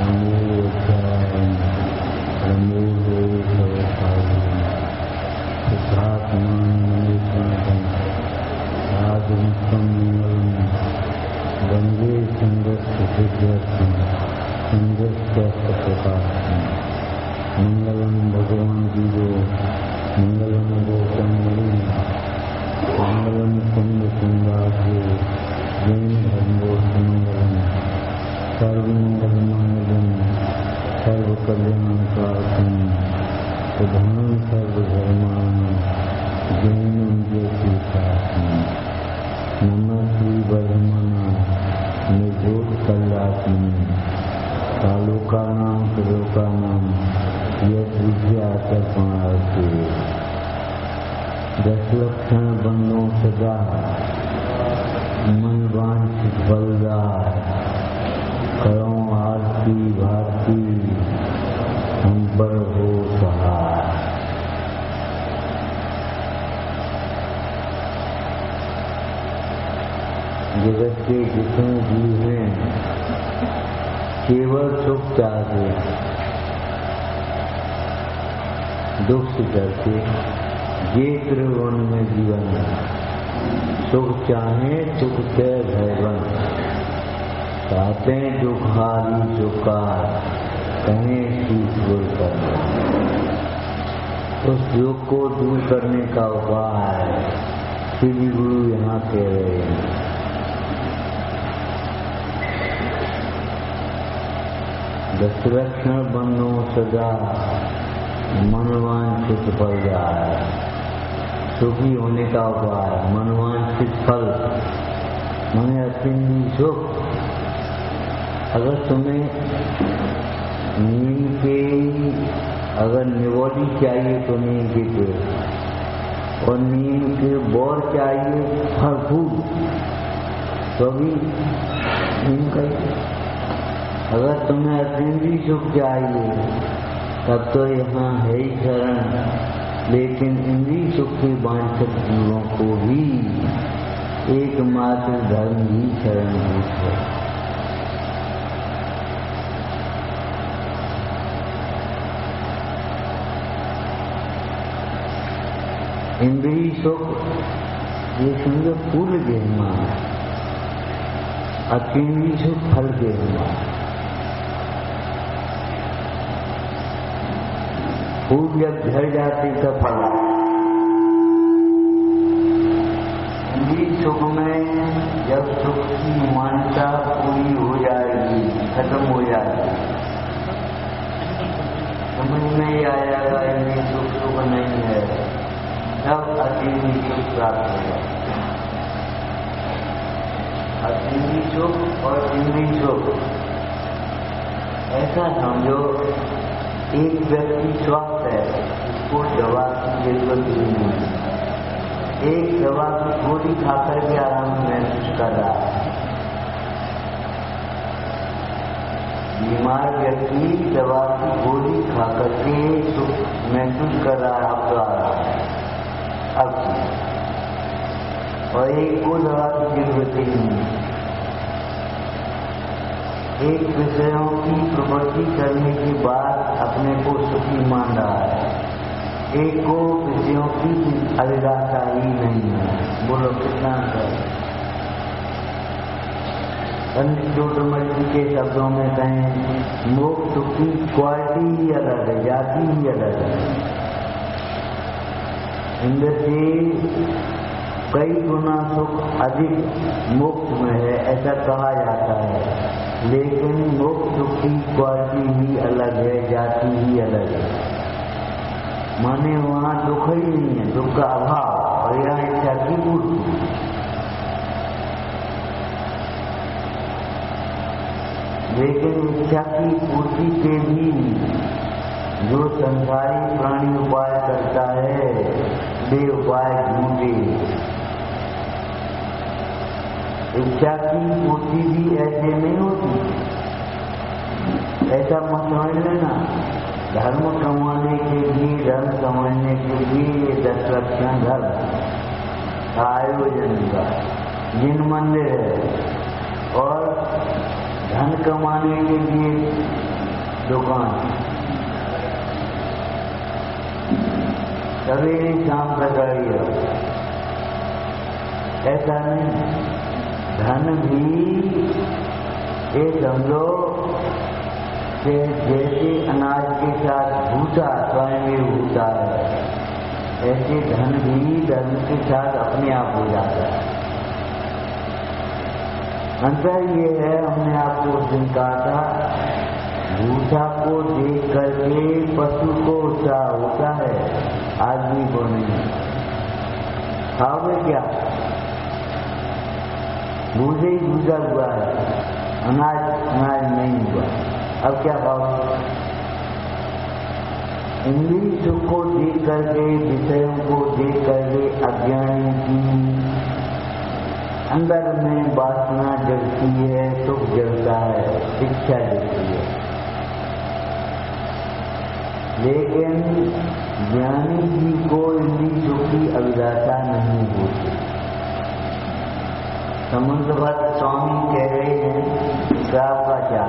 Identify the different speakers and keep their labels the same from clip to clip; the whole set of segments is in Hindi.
Speaker 1: गंगे मंगलम भगवान की जो मंगलम गौतम मंगलम कुंद कुंदाभ्यो जैन धर्मोत्तमंगलम सर्वमंगल मंगलम सर्व कल्याणकारकम प्रधान सर्वधर्माणां जैनम ज्योतिषास्त्रम नमः श्री वर्धमाना निर्भूत कल्यात्मनि कालोकानां त्रिलोकानां यह विद्या तर्पणार्थे दशलक्षण बंधों सदा मन वांछित बलदार करो आरती भारती हम पर हो सहाय। जगत के जितने जीव हैं केवल सुख चाहते, दुख से डरते, ये त्रिभुवन में जीवन है। सुख चाहे सुख से भयवन चाहते दुखारी सुखार कहें शीत बोलकर। उस दुख को दूर करने का उपाय श्री गुरु यहाँ कह रहे हैं। दशलक्षण बंधो सदा मनवांछित फल जाए। सुखी होने का उपाय मनवांछित फल माने अतिनी सुख। अगर तुम्हें नीम के अगर निवोली चाहिए तो नीम के पेड़ और नीम के बोर चाहिए फल फूल तो भी नीम का। अगर तुम्हें अतिनी सुख चाहिए तब तो यहाँ है ही शरण, लेकिन इंद्रिय सुख के वांछित जीवों को भी एकमात्र धर्म ही शरणभूत है। इंद्रिय सुख ये समझो फूल के समान, अतिनी सुख फल के समान। फूल जब झड़ जाती तो फल। इंद्रिय सुख में जब सुख की मान्यता पूरी हो जाएगी, खत्म हो जाएगी, समझ में ही आएगा इंद्रिय सुख सुख नहीं है, तब अतिनी सुख प्राप्त होगा। अतिनी सुख और इंद्रिय सुख ऐसा समझो एक व्यक्ति स्वस्थ है, उसको दवा की जरूरत नहीं है। एक दवा की गोली खाकर के आराम महसूस कर रहा है। बीमार व्यक्ति दवा की गोली खाकर के सुख महसूस कर रहा है, अब तो आ रहा है अब। और एक को दवा की जरूरत ही नहीं है। एक विषयों की प्रवृत्ति करने के बाद अपने को सुखी मान रहा है, एक को विषयों की अभिलाषा ही नहीं है। बोलो कितना कर। पंडित ज्योतिर्मय जी के शब्दों में कहें मोक्ष की क्वालिटी ही अलग है, जाति ही अलग है। इंद्र से कई गुना सुख अधिक मोक्ष में है ऐसा कहा जाता है, लेकिन मोक्ष की क्वालिटी ही अलग है, जाति ही अलग है। माने वहाँ दुख ही नहीं है, दुख का अभाव, और यहाँ इच्छा की पूर्ति। लेकिन इच्छा की पूर्ति के भी जो संसारी प्राणी उपाय करता है वे उपाय ढूंढे। इच्छा की पूर्ति भी ऐसे नहीं होती, ऐसा मत समझ लेना। धर्म कमाने के लिए, धर्म समझने के लिए ये दशलक्षण धर्म आयोजन का जिन मंदिर है, और धन कमाने के लिए दुकान, सवेरे शाम प्रकड़ी हो, ऐसा नहीं। धन भी ये समझो कि जैसे अनाज के साथ भूसा स्वयं में होता है, ऐसे धन भी धर्म के साथ अपने आप हो जाता है। अंतर ये है, हमने आपको उस दिन कहा था, भूसा को देख करके पशु को उत्साह होता है, आदमी को नहीं। खाओगे क्या? भूसे ही भूसा हुआ है, अनाज नहीं हुआ, अब क्या खाओगे? इंद्रिय सुख को देख करके, विषयों को देख करके अज्ञानी की अंदर में वासना जगती है, सुख जगता है, इच्छा जगती है। लेकिन ज्ञानी जी को इंद्रिय सुख की अभिलाषा नहीं होती। समुद्रभट्ट स्वामी कह रहे हैं, श्राप का क्या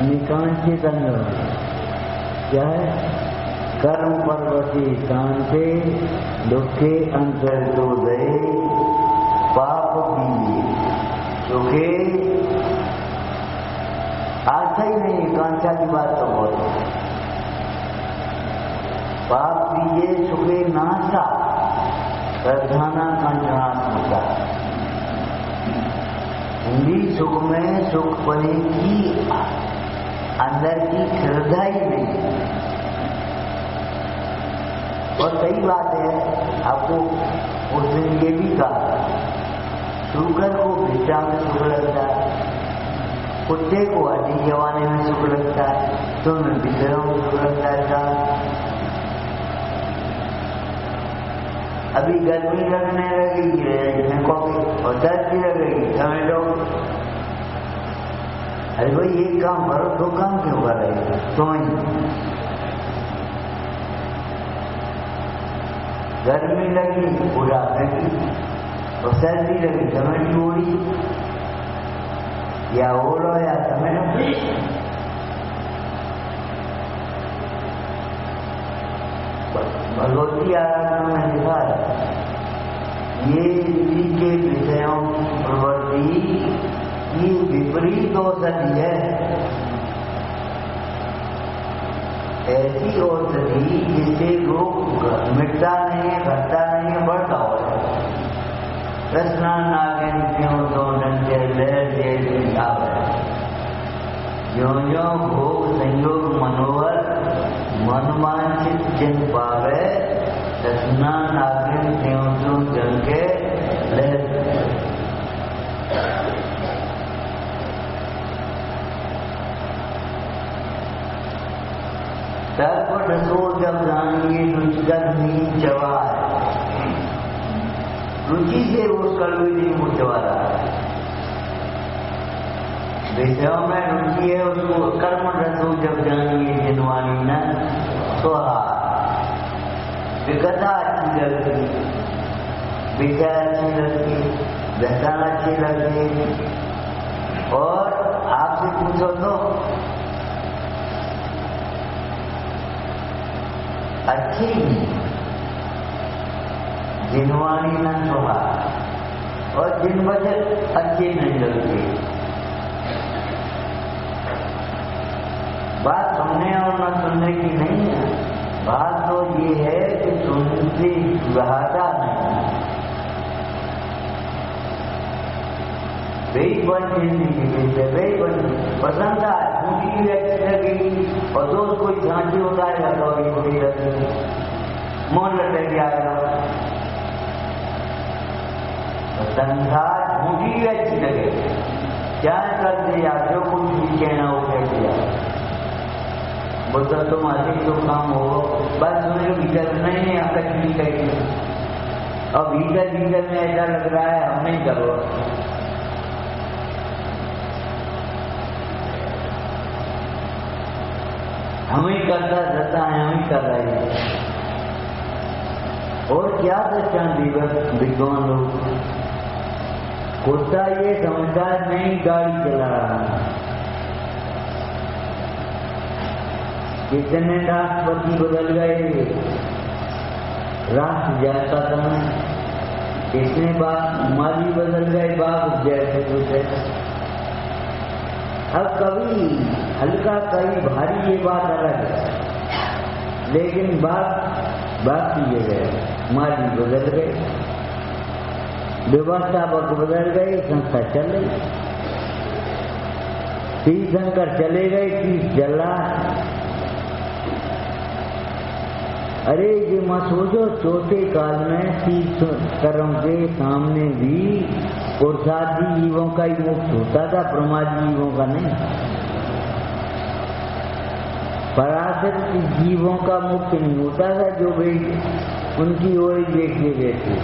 Speaker 1: निकांक्षित क्या है? कर्म पर्वती कांते दुखे अंतर तो दे पाप भी सुखे। आशा ही नहीं, कांक्षा की बात तो बहुत। पाप पीजे सुखे नाशा प्रधाना कांचनात्मका। हिंदी सुख में सुख पने की अंदर की श्रद्धा ही नहीं। और सही बात है, आपको उस दिन ये भी कहा, शुगर को भिक्षा में सुख लगता है, कुत्ते को हड्डी जवाने में सुख लगता है, तुम्हें विषयों में सुख लगता है। अभी गर्मी लगने लगी है और सर्दी लगेगी, समझ लो। अरे भाई एक काम करो, दो काम क्यों कर रहे हो? समझ, गर्मी लगी बुरा लगी और सर्दी लगी समझ ओढ़ी, या ओढ़ो या समझो। भगवती आराधना में लिखा है, ये इसी के विषयों की प्रवृत्ति ये विपरीत औषधि है। ऐसी औषधि जिससे रोग मिटता नहीं है, घटता नहीं है, बढ़ता हो है। कृष्णा नागिन क्यों तो डंके लहर जैसी आवे, ज्यों ज्यों भोग संयोग मनोहर मनवांछित चिन्ह पावे। कृष्णा नागिन क्यों तो डंके लहर। सर्प रसो जब जानिए रुचिकर नींद चवा है, रुचि से वो कड़वी नहीं मुँह चबा रहा है। विषयों में रुचि है, उसको कर्म रसो जब जानिए जिनवानी न सोहा। विकथा अच्छी लगती, विषय अच्छी लगती, व्यसन अच्छी लगती। और आपसे पूछो तो अच्छी जिनवानी न सोहा, और जिन वजह अच्छी नहीं लगती। बात सुनने और न सुनने की नहीं है, बात तो ये है कि सुनती रहता नहीं। वही बन जिंदगी से वही बन पसंद था, झूठी भी अच्छी लगी, और दोस्त कोई झांसी होता है तो भी बुरी लगी, मोन लटक आएगा। संसार झूठी भी अच्छी लगे, क्या कर दिया, जो कुछ भी कहना हो कह दिया। बोलता तुम अधिक जो काम हो, बस सुने भीतर नहीं आपका चीज कही, और भीतर भीतर में ऐसा लग रहा है हम नहीं करो। हम ही करता रहता है, हम ही कर रहे हैं। और क्या दृष्टांत विद्वान लोग, कुत्ता ये समझता है मैं ही गाड़ी चला रहा हूं। कितने राष्ट्रपति बदल गए, राष्ट्र जाता था, कितने बार माली बदल गए, बाप जैसे कुछ है। अब कभी हल्का कभी भारी ये बात अलग है, लेकिन बात की जगह माली बदल गए, व्यवस्थापक बदल गए, संस्था चल रही। तीर्थंकर चले गए, तीर्थ चल रहा है। अरे ये मत सोचो, चौथे काल में तीर्थंकरों के सामने भी पुरुषार्थी जीवों का ही मोक्ष होता था, प्रमादी जीवों का नहीं। पराशर जीवों का मोक्ष नहीं होता था, जो वे उनकी ओर देखते रहते,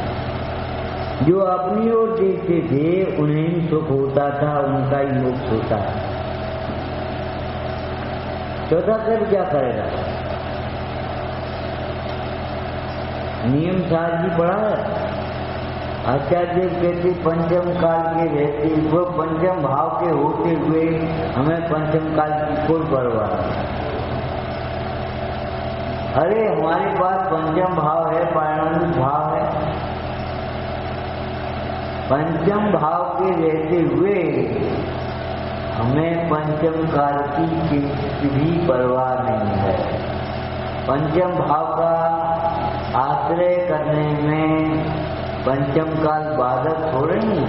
Speaker 1: जो अपनी ओर देखते थे उन्हें ही सुख होता था, उनका ही मोक्ष होता था। चौथा कर क्या करेगा? नियम सारजी पढ़ा है। आचार्य कहते पंचम काल के रहते हुए, पंचम भाव के होते हुए हमें पंचम काल की कोई परवाह नहीं। अरे हमारे पास पंचम भाव है, पारमाणिक भाव है। पंचम भाव के रहते हुए हमें पंचम काल की भी परवाह नहीं है। पंचम भाव का आश्रय करने में पंचम काल बाधक हो रही है।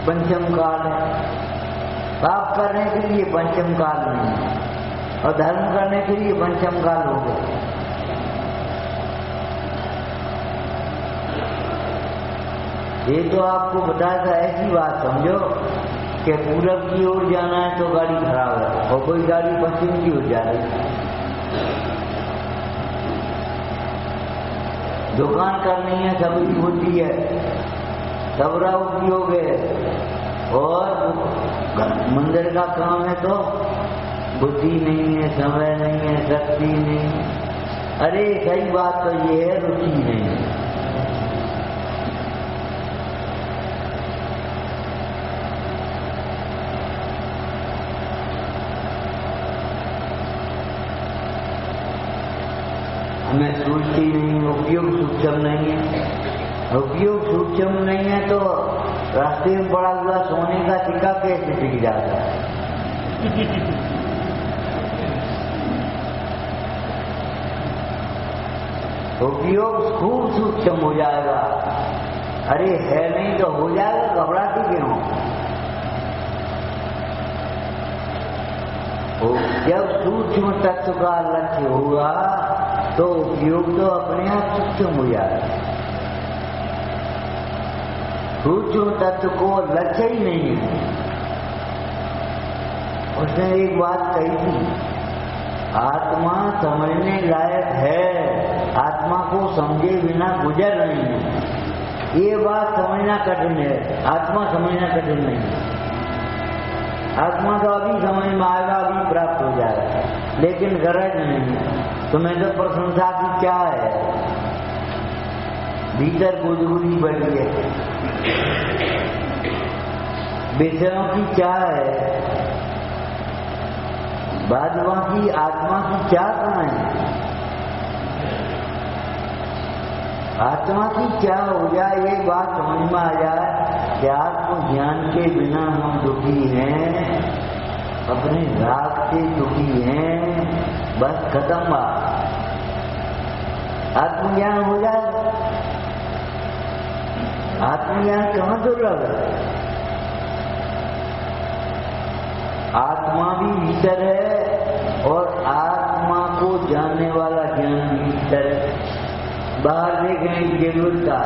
Speaker 1: पंचम काल है, पाप करने के लिए पंचम काल नहीं है, और धर्म करने के लिए पंचम काल हो गया। ये तो आपको बताया था, ऐसी बात समझो कि पूरब की ओर जाना है तो गाड़ी खराब है, और कोई गाड़ी पश्चिम की ओर जा रही। दुकान करनी है, सबकी होती है, सबरा उपयोग है, और मंदिर का काम है तो बुद्धि नहीं है, समय नहीं है, शक्ति नहीं है। अरे सही बात तो ये है, रुचि नहीं है। हमें सूझती नहीं, उपयोग सूक्ष्म नहीं है। उपयोग सूक्ष्म नहीं है तो रास्ते में पड़ा हुआ सोने का सिक्का कैसे टिक जाता है? उपयोग खूब सूक्ष्म हो जाएगा। अरे है नहीं तो हो जाएगा, घबराती क्यों? जब सूक्ष्म तत्व का लक्ष्य होगा तो उपयोग तो अपने आप सूक्ष्म हो जाएगा। सूक्ष्म तत्व को लक्ष्य ही नहीं है। उसने एक बात कही थी, आत्मा समझने लायक है, आत्मा को समझे बिना गुजर नहीं है। ये बात समझना कठिन है, आत्मा समझना कठिन नहीं है। आत्मा तो अभी समझ में आएगा, अभी प्राप्त हो जाएगा, लेकिन गरज नहीं है। तुम्हें तो प्रशंसा की क्या है, भीतर गुजगुजी बड़ी है। विषयों की क्या है, बादवा की आत्मा की क्या कहाँ है? आत्मा की क्या हो जाए, ये बात समझ में आ जाए कि आत्मज्ञान के बिना हम दुखी हैं, अपने राग से दुखी हैं, बस खत्म बात। आत्मज्ञान हो जाए, आत्मज्ञान कहाँ दुर्लभ है? आत्मा भी भीतर है और आत्मा को जानने वाला ज्ञान भी भीतर है। बाहर देखने की जरूरत का,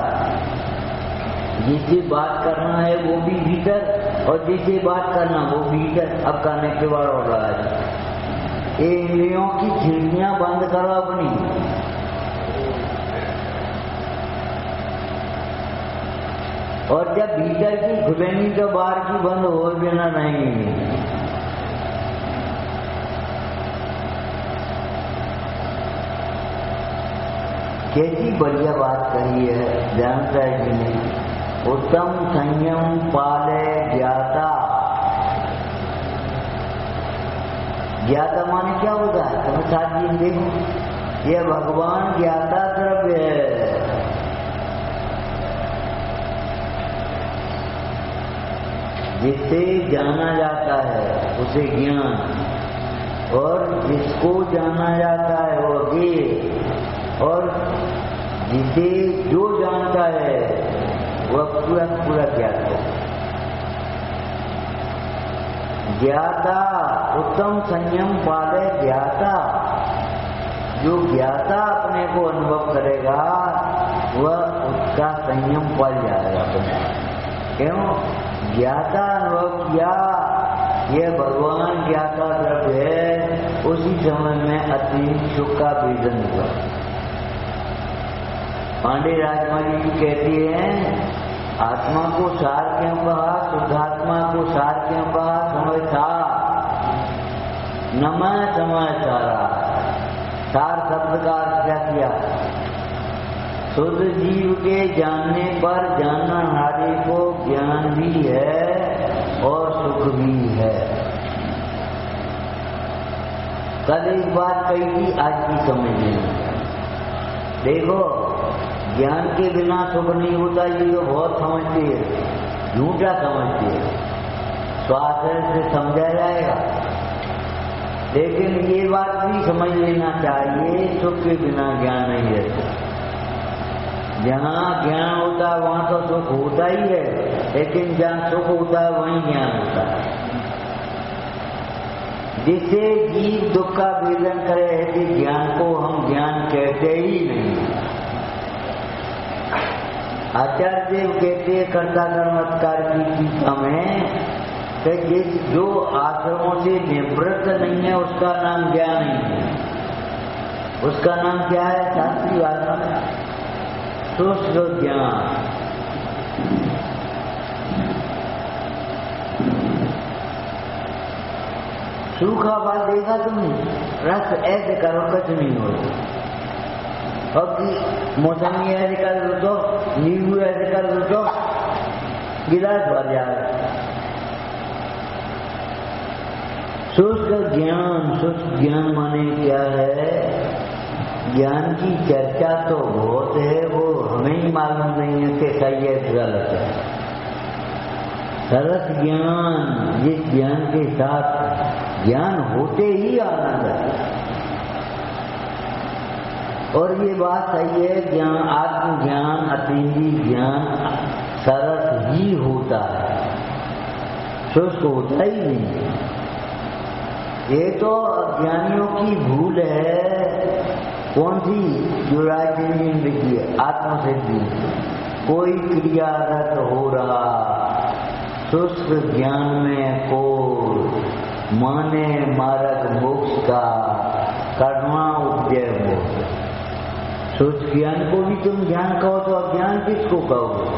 Speaker 1: जिससे बात करना है वो भी भीतर, और जिससे बात करना वो भीतर। अब करने के बाद हो रहा है, ये इंद्रियों की खिड़कियां बंद करो अपनी। और जब भीतर की खुलेंगी तो बाहर की बंद हो बिना नहीं। कैसी बढ़िया बात कही है दयानंद राय जी ने। उत्तम संयम पाले ज्ञाता। ज्ञाता माने क्या होता है? तुम्हें साथ जी देखो, यह भगवान ज्ञाता द्रव्य है। जिसे जाना जाता है उसे ज्ञान, और जिसको जाना जाता है वो ज्ञेय, और जिसे जो जानता है वह पूरा पूरा ज्ञात है। ज्ञाता उत्तम संयम पाले ज्ञाता। जो ज्ञाता अपने को अनुभव करेगा वह उसका संयम पल जाएगा अपने। क्यों? ज्ञाता अनुभव किया, यह भगवान ज्ञाता द्रव्य है, उसी समय में अति सुख का बीजन हुआ। पांडे राजमाली जी कहती हैं, आत्मा को सार क्यों कहा, शुद्धात्मा को सार क्यों कहा? समय था, नमः समय सारा। सार शब्द का अर्थ क्या किया? शुद्ध जीव के जानने पर जाननहारे को ज्ञान भी है और सुख भी है। कल एक बात कही थी, आज की समझ लेना। देखो, ज्ञान के बिना सुख नहीं होता, ये तो बहुत समझती है, झूठा समझती है। स्वास्थ्य से समझा जाएगा, लेकिन ये बात भी समझ लेना चाहिए, सुख के बिना ज्ञान नहीं रहता। जहाँ ज्ञान होता है वहाँ तो सुख होता ही है, लेकिन जहाँ सुख होता है वहीं ज्ञान होता है। जिससे जीव दुख का वेदन करे है कि ज्ञान को हम ज्ञान कहते ही नहीं। आचार्य देव कहते कर्ता कर्मत्कार की टीका में कि जो आश्रमों से निवृत्त नहीं है उसका नाम ज्ञान नहीं है। उसका नाम क्या है? शास्त्रीय भाषा में शुष्क ज्ञान। सूखा फल देखा तुमने? रस ऐसे करो कुछ नहीं होता। और कि मौसमी ऐसे कर दो तो, नींबू ऐसे कर दो तो गिलास भर जाए। शुष्क ज्ञान माने क्या है? ज्ञान की चर्चा तो बहुत है, वो हमें ही मालूम नहीं है कि सही है गलत है। सरस ज्ञान, जिस ज्ञान के साथ ज्ञान होते ही आनंद है। और ये बात सही है, ज्ञान आत्मज्ञान अतीन्द्रिय ज्ञान सरस ही होता है, शुष्क होता ही नहीं। ये तो अज्ञानियों की भूल है। कौन सी? जो राजनीति लिखी है, आत्मसिद्धि। कोई क्रियारत हो रहा शुष्क ज्ञान में को माने मार्ग मोक्ष का कर्मा उपजय हो। शुष्क ज्ञान को भी तुम ज्ञान कहो तो अज्ञान किसको कहोगे?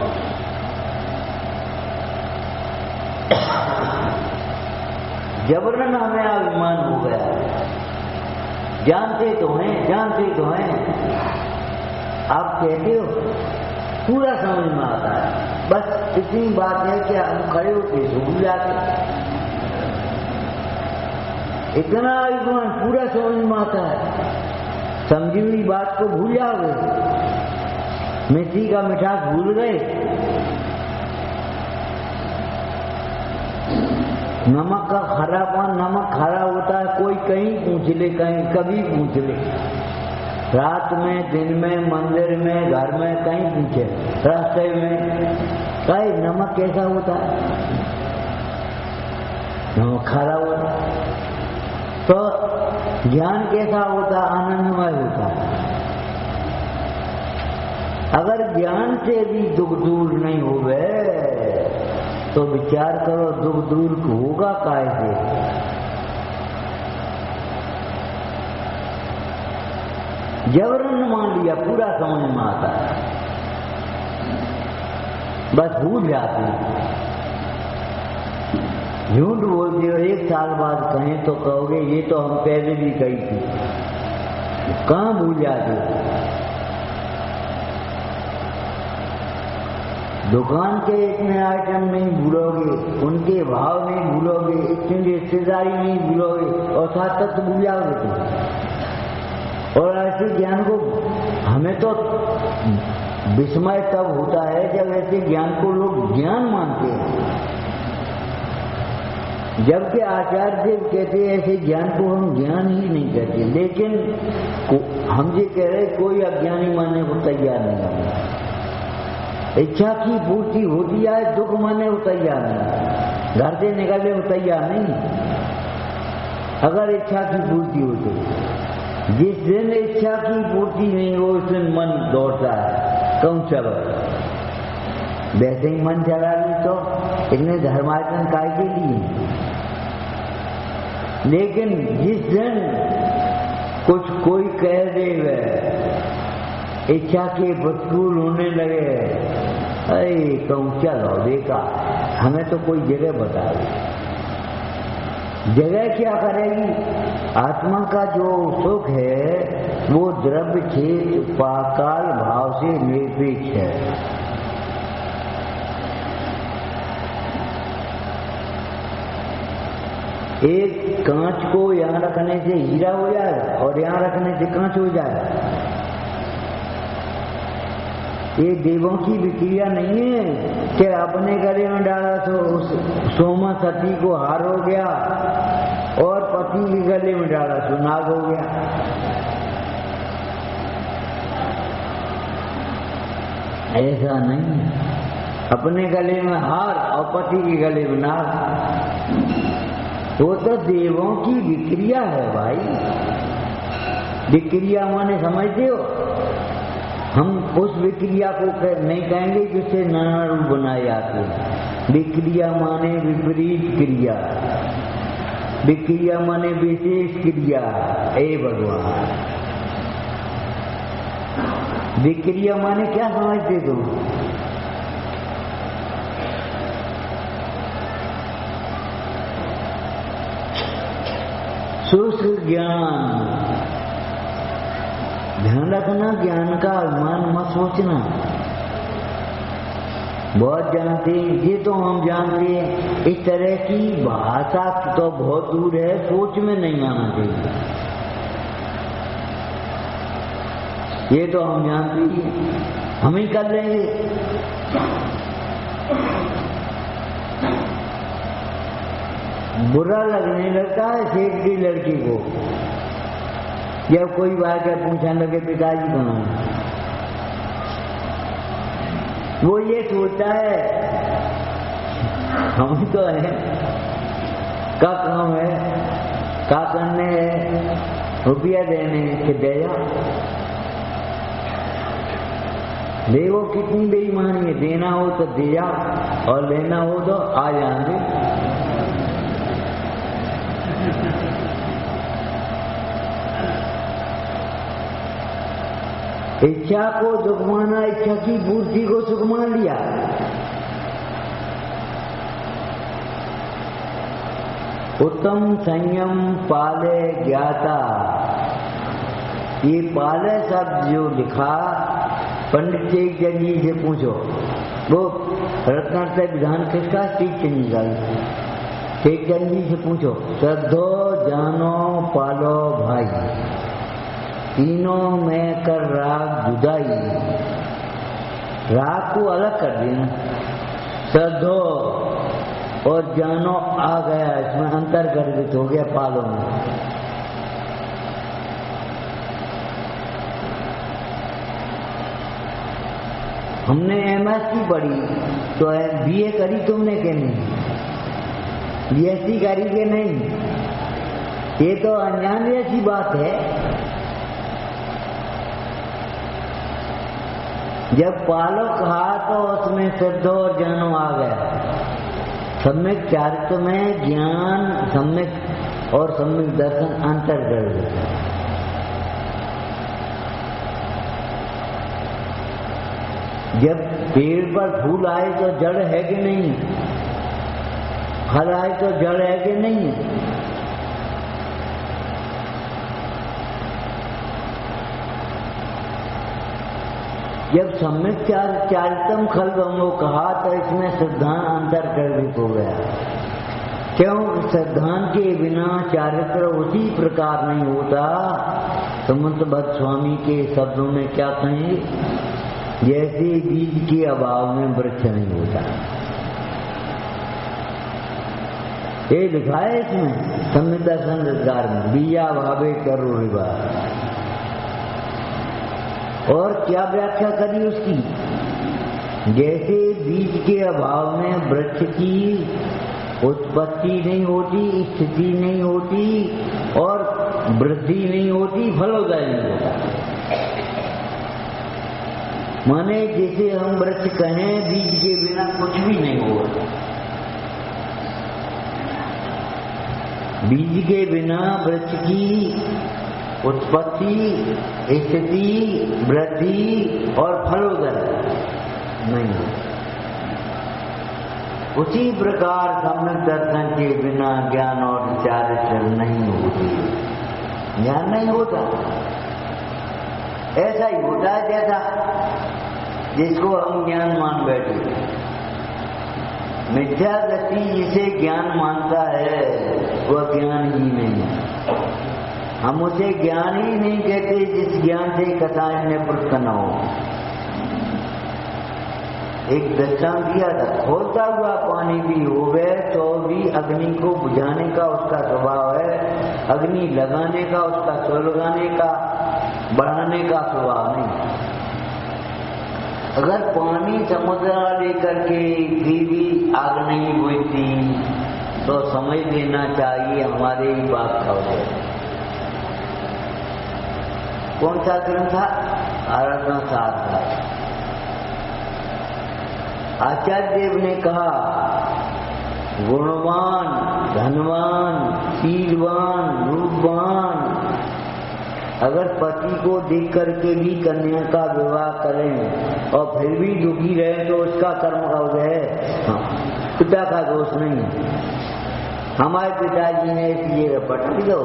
Speaker 1: जबरन हमें अभिमान हो गया। जानते तो हैं। आप कहते हो, पूरा समझ में आता है, बस इतनी बात है कि हम खड़े होते भूल जाते। इतना अभिमान पूरा समझ में आता है, समझी हुई बात को भूल जाओगे। मिट्टी का मिठास भूल गए, नमक का खरापन। नमक खरा होता है, कोई कहीं पूछ ले, कहीं कभी पूछ ले, रात में, दिन में, मंदिर में, घर में, कहीं पूछे, रास्ते में, कहीं नमक कैसा होता है? नमक खरा होता है। तो ज्ञान कैसा होता? आनंदमय होता है। अगर ज्ञान से भी दुख दूर नहीं होवे तो विचार करो दुख दूर होगा कैसे? जबरन मान लिया, पूरा समझ में आता है, बस भूल जाते हैं। झूठ बोलते हो, एक साल बाद कहें तो कहोगे ये तो हम पहले भी कही थी। कहाँ भूल जाते हो? दुकान के इतने आइटम नहीं भूलोगे, उनके भाव नहीं भूलोगे, इतनी रिश्तेदारी नहीं भूलोगे और साथ तक भूल जाओगे तुम। और ऐसे ज्ञान को हमें तो विस्मय तब होता है जब ऐसे ज्ञान को लोग ज्ञान मानते हैं, जबकि आचार्य देव कहते हैं ऐसे ज्ञान को हम ज्ञान ही नहीं कहते। लेकिन हम ये कह रहे कोई अज्ञानी मानने को तैयार नहीं है। इच्छा की पूर्ति होती है, दुख मानने को तैयार नहीं, घर से निकलने को तैयार नहीं। अगर इच्छा की पूर्ति हो तो जिस दिन इच्छा की पूर्ति नहीं हो उस दिन मन दौड़ता है, कौन चलो वैसे ही मन चला ली तो इतने धर्माचरण काय के लिए। लेकिन जिस दिन कुछ कोई कह दे इच्छा के प्रतिकूल होने लगे, अरे कहूँ चलो देखा, हमें तो कोई जगह बताए। जगह क्या करेगी? आत्मा का जो सुख है वो द्रव्य क्षेत्र काल भाव से निरपेक्ष है। एक कांच को यहाँ रखने से हीरा हो जाए और यहाँ रखने से कांच हो जाए। ये देवों की विक्रिया नहीं है कि अपने गले में डाला तो सोमा सती को हार हो गया और पति के गले में डाला तो नाग हो गया। ऐसा नहीं, अपने गले में हार और पति के गले में नाग, वो तो देवों की विक्रिया है भाई। विक्रिया माने समझते हो? हम उस विक्रिया को नहीं कहेंगे जिससे नाना रूप बनाए जाते हैं। विक्रिया माने विपरीत क्रिया, विक्रिया माने विशेष क्रिया। ए भगवान, विक्रिया माने क्या समझते तुम? शुष्क ज्ञान। ध्यान रखना, ज्ञान का अभिमान मत सोचना। बहुत जानते हैं, ये तो हम जानते हैं, इस तरह की भाषा तो बहुत दूर है, सोच में नहीं आना चाहिए। ये तो हम जानते हैं, हम ही कर लेंगे। बुरा लगने लगता है सेठ की लड़की को जब कोई बात है पूछने लगे पिताजी कहाँ है। वो ये सोचता है हम तो है, क्या काम है, क्या करने है, रुपया देने के दया। देखो कितनी बेईमानी है, देना हो तो दिया और लेना हो तो आ जाएंगे। इच्छा को दुख माना, इच्छा की पूर्ति को सुख मान लिया। उत्तम संयम पाले ज्ञाता, ये पाले शब्द जो लिखा पंडित टेकचंद जी से पूछो, वो रत्नार्थ विधान किसका? टेकचंद का। टेकचंद जी से पूछो, श्रद्धो जानो पालो भाई, तीनों में कर राग जुदाई। राग को अलग कर देना, श्रद्धो और जानो आ गया, इसमें अंतर गर्भित हो गया पालो में। हमने एमएससी पढ़ी तो बीए करी तुमने के नहीं, बीएससी करी के नहीं, ये तो अनजान ऐसी बात है। जब पालो कहा तो उसमें श्रद्धो और जानो आ गया। सम्यक चारित्र में ज्ञान सम्यक और सम्यक दर्शन अंतर कर देता है। जब पेड़ पर फूल आए तो जड़ है कि नहीं, फल आए तो जड़ है कि नहीं। जब सम्यक चारितम खलबंगो कहा तो इसमें सिद्धांत अंतर्गत हो गया। क्यों? सिद्धांत के बिना चारित्र उसी प्रकार नहीं होता। समंत भट्ट स्वामी के शब्दों में क्या कहेंगे? जैसे बीज के अभाव में वृक्ष नहीं होता। ये लिखा है इसमें सम्यक दर्शन अधिकार में, बीजा भावे करो रिवा। और क्या व्याख्या करी उसकी? जैसे बीज के अभाव में वृक्ष की उत्पत्ति नहीं होती, स्थिति नहीं होती और वृद्धि नहीं होती, फलोदय नहीं होता। माने जैसे हम वृक्ष कहें बीज के बिना कुछ भी नहीं होगा। बीज के बिना वृक्ष की उत्पत्ति, स्थिति, वृद्धि और फलोदय नहीं होता। उसी प्रकार सम्यक दर्शन के बिना ज्ञान और चारित्र नहीं होती। ज्ञान नहीं होता। ऐसा ही होता है जैसा जिसको हम ज्ञान मान बैठे। मिथ्या दृष्टि जिसे ज्ञान मानता है वह ज्ञान ही नहीं है। हम उसे ज्ञान ही नहीं कहते जिस ज्ञान से कथाएं निवृत्त न हो। एक दृष्टांत दिया था, खोलता हुआ पानी भी होवे तो भी अग्नि को बुझाने का उसका स्वभाव है, अग्नि लगाने का उसका सुलगाने का, बढ़ाने का स्वभाव नहीं। अगर पानी समुद्र लेकर के भी आग नहीं बुझती तो समझ लेना चाहिए हमारे ही बात का हो। कौन सा ग्रंथ था? आराधना शास्त्र। आचार्य देव ने कहा गुणवान, धनवान, शीलवान, रूपवान अगर पति को देख करके भी कन्या का विवाह करें और फिर भी दुखी रहे तो उसका कर्म का उदय है, पिता का दोष नहीं है। हमारे पिताजी ने इसलिए रपट दो,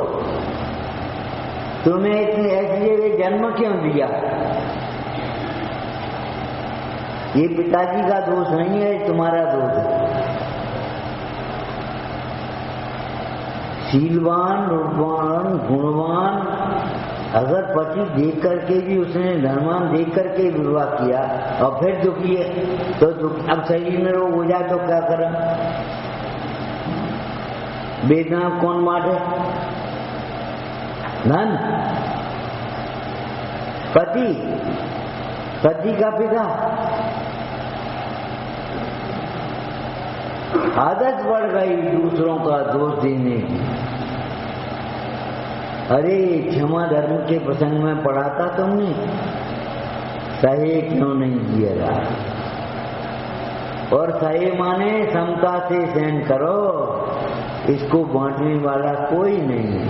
Speaker 1: तुम्हें इतने ऐसे जन्म क्यों दिया? ये पिताजी का दोष नहीं है, तुम्हारा दोष है। शीलवान, रूपवान, गुणवान अगर पति देख करके भी उसने धनवान देख करके विवाह किया और फिर दुखी है तो अब शरीर में रोग हो जाए तो क्या करें? वेदना कौन बांटे? धन, पति, पति का पिता। आदत बढ़ गई दूसरों का दोष देने की। अरे क्षमा धर्म के प्रसंग में पढ़ा था तुमने, सहे क्यों नहीं किया? और सहे माने समता से सहन करो, इसको बांटने वाला कोई नहीं है।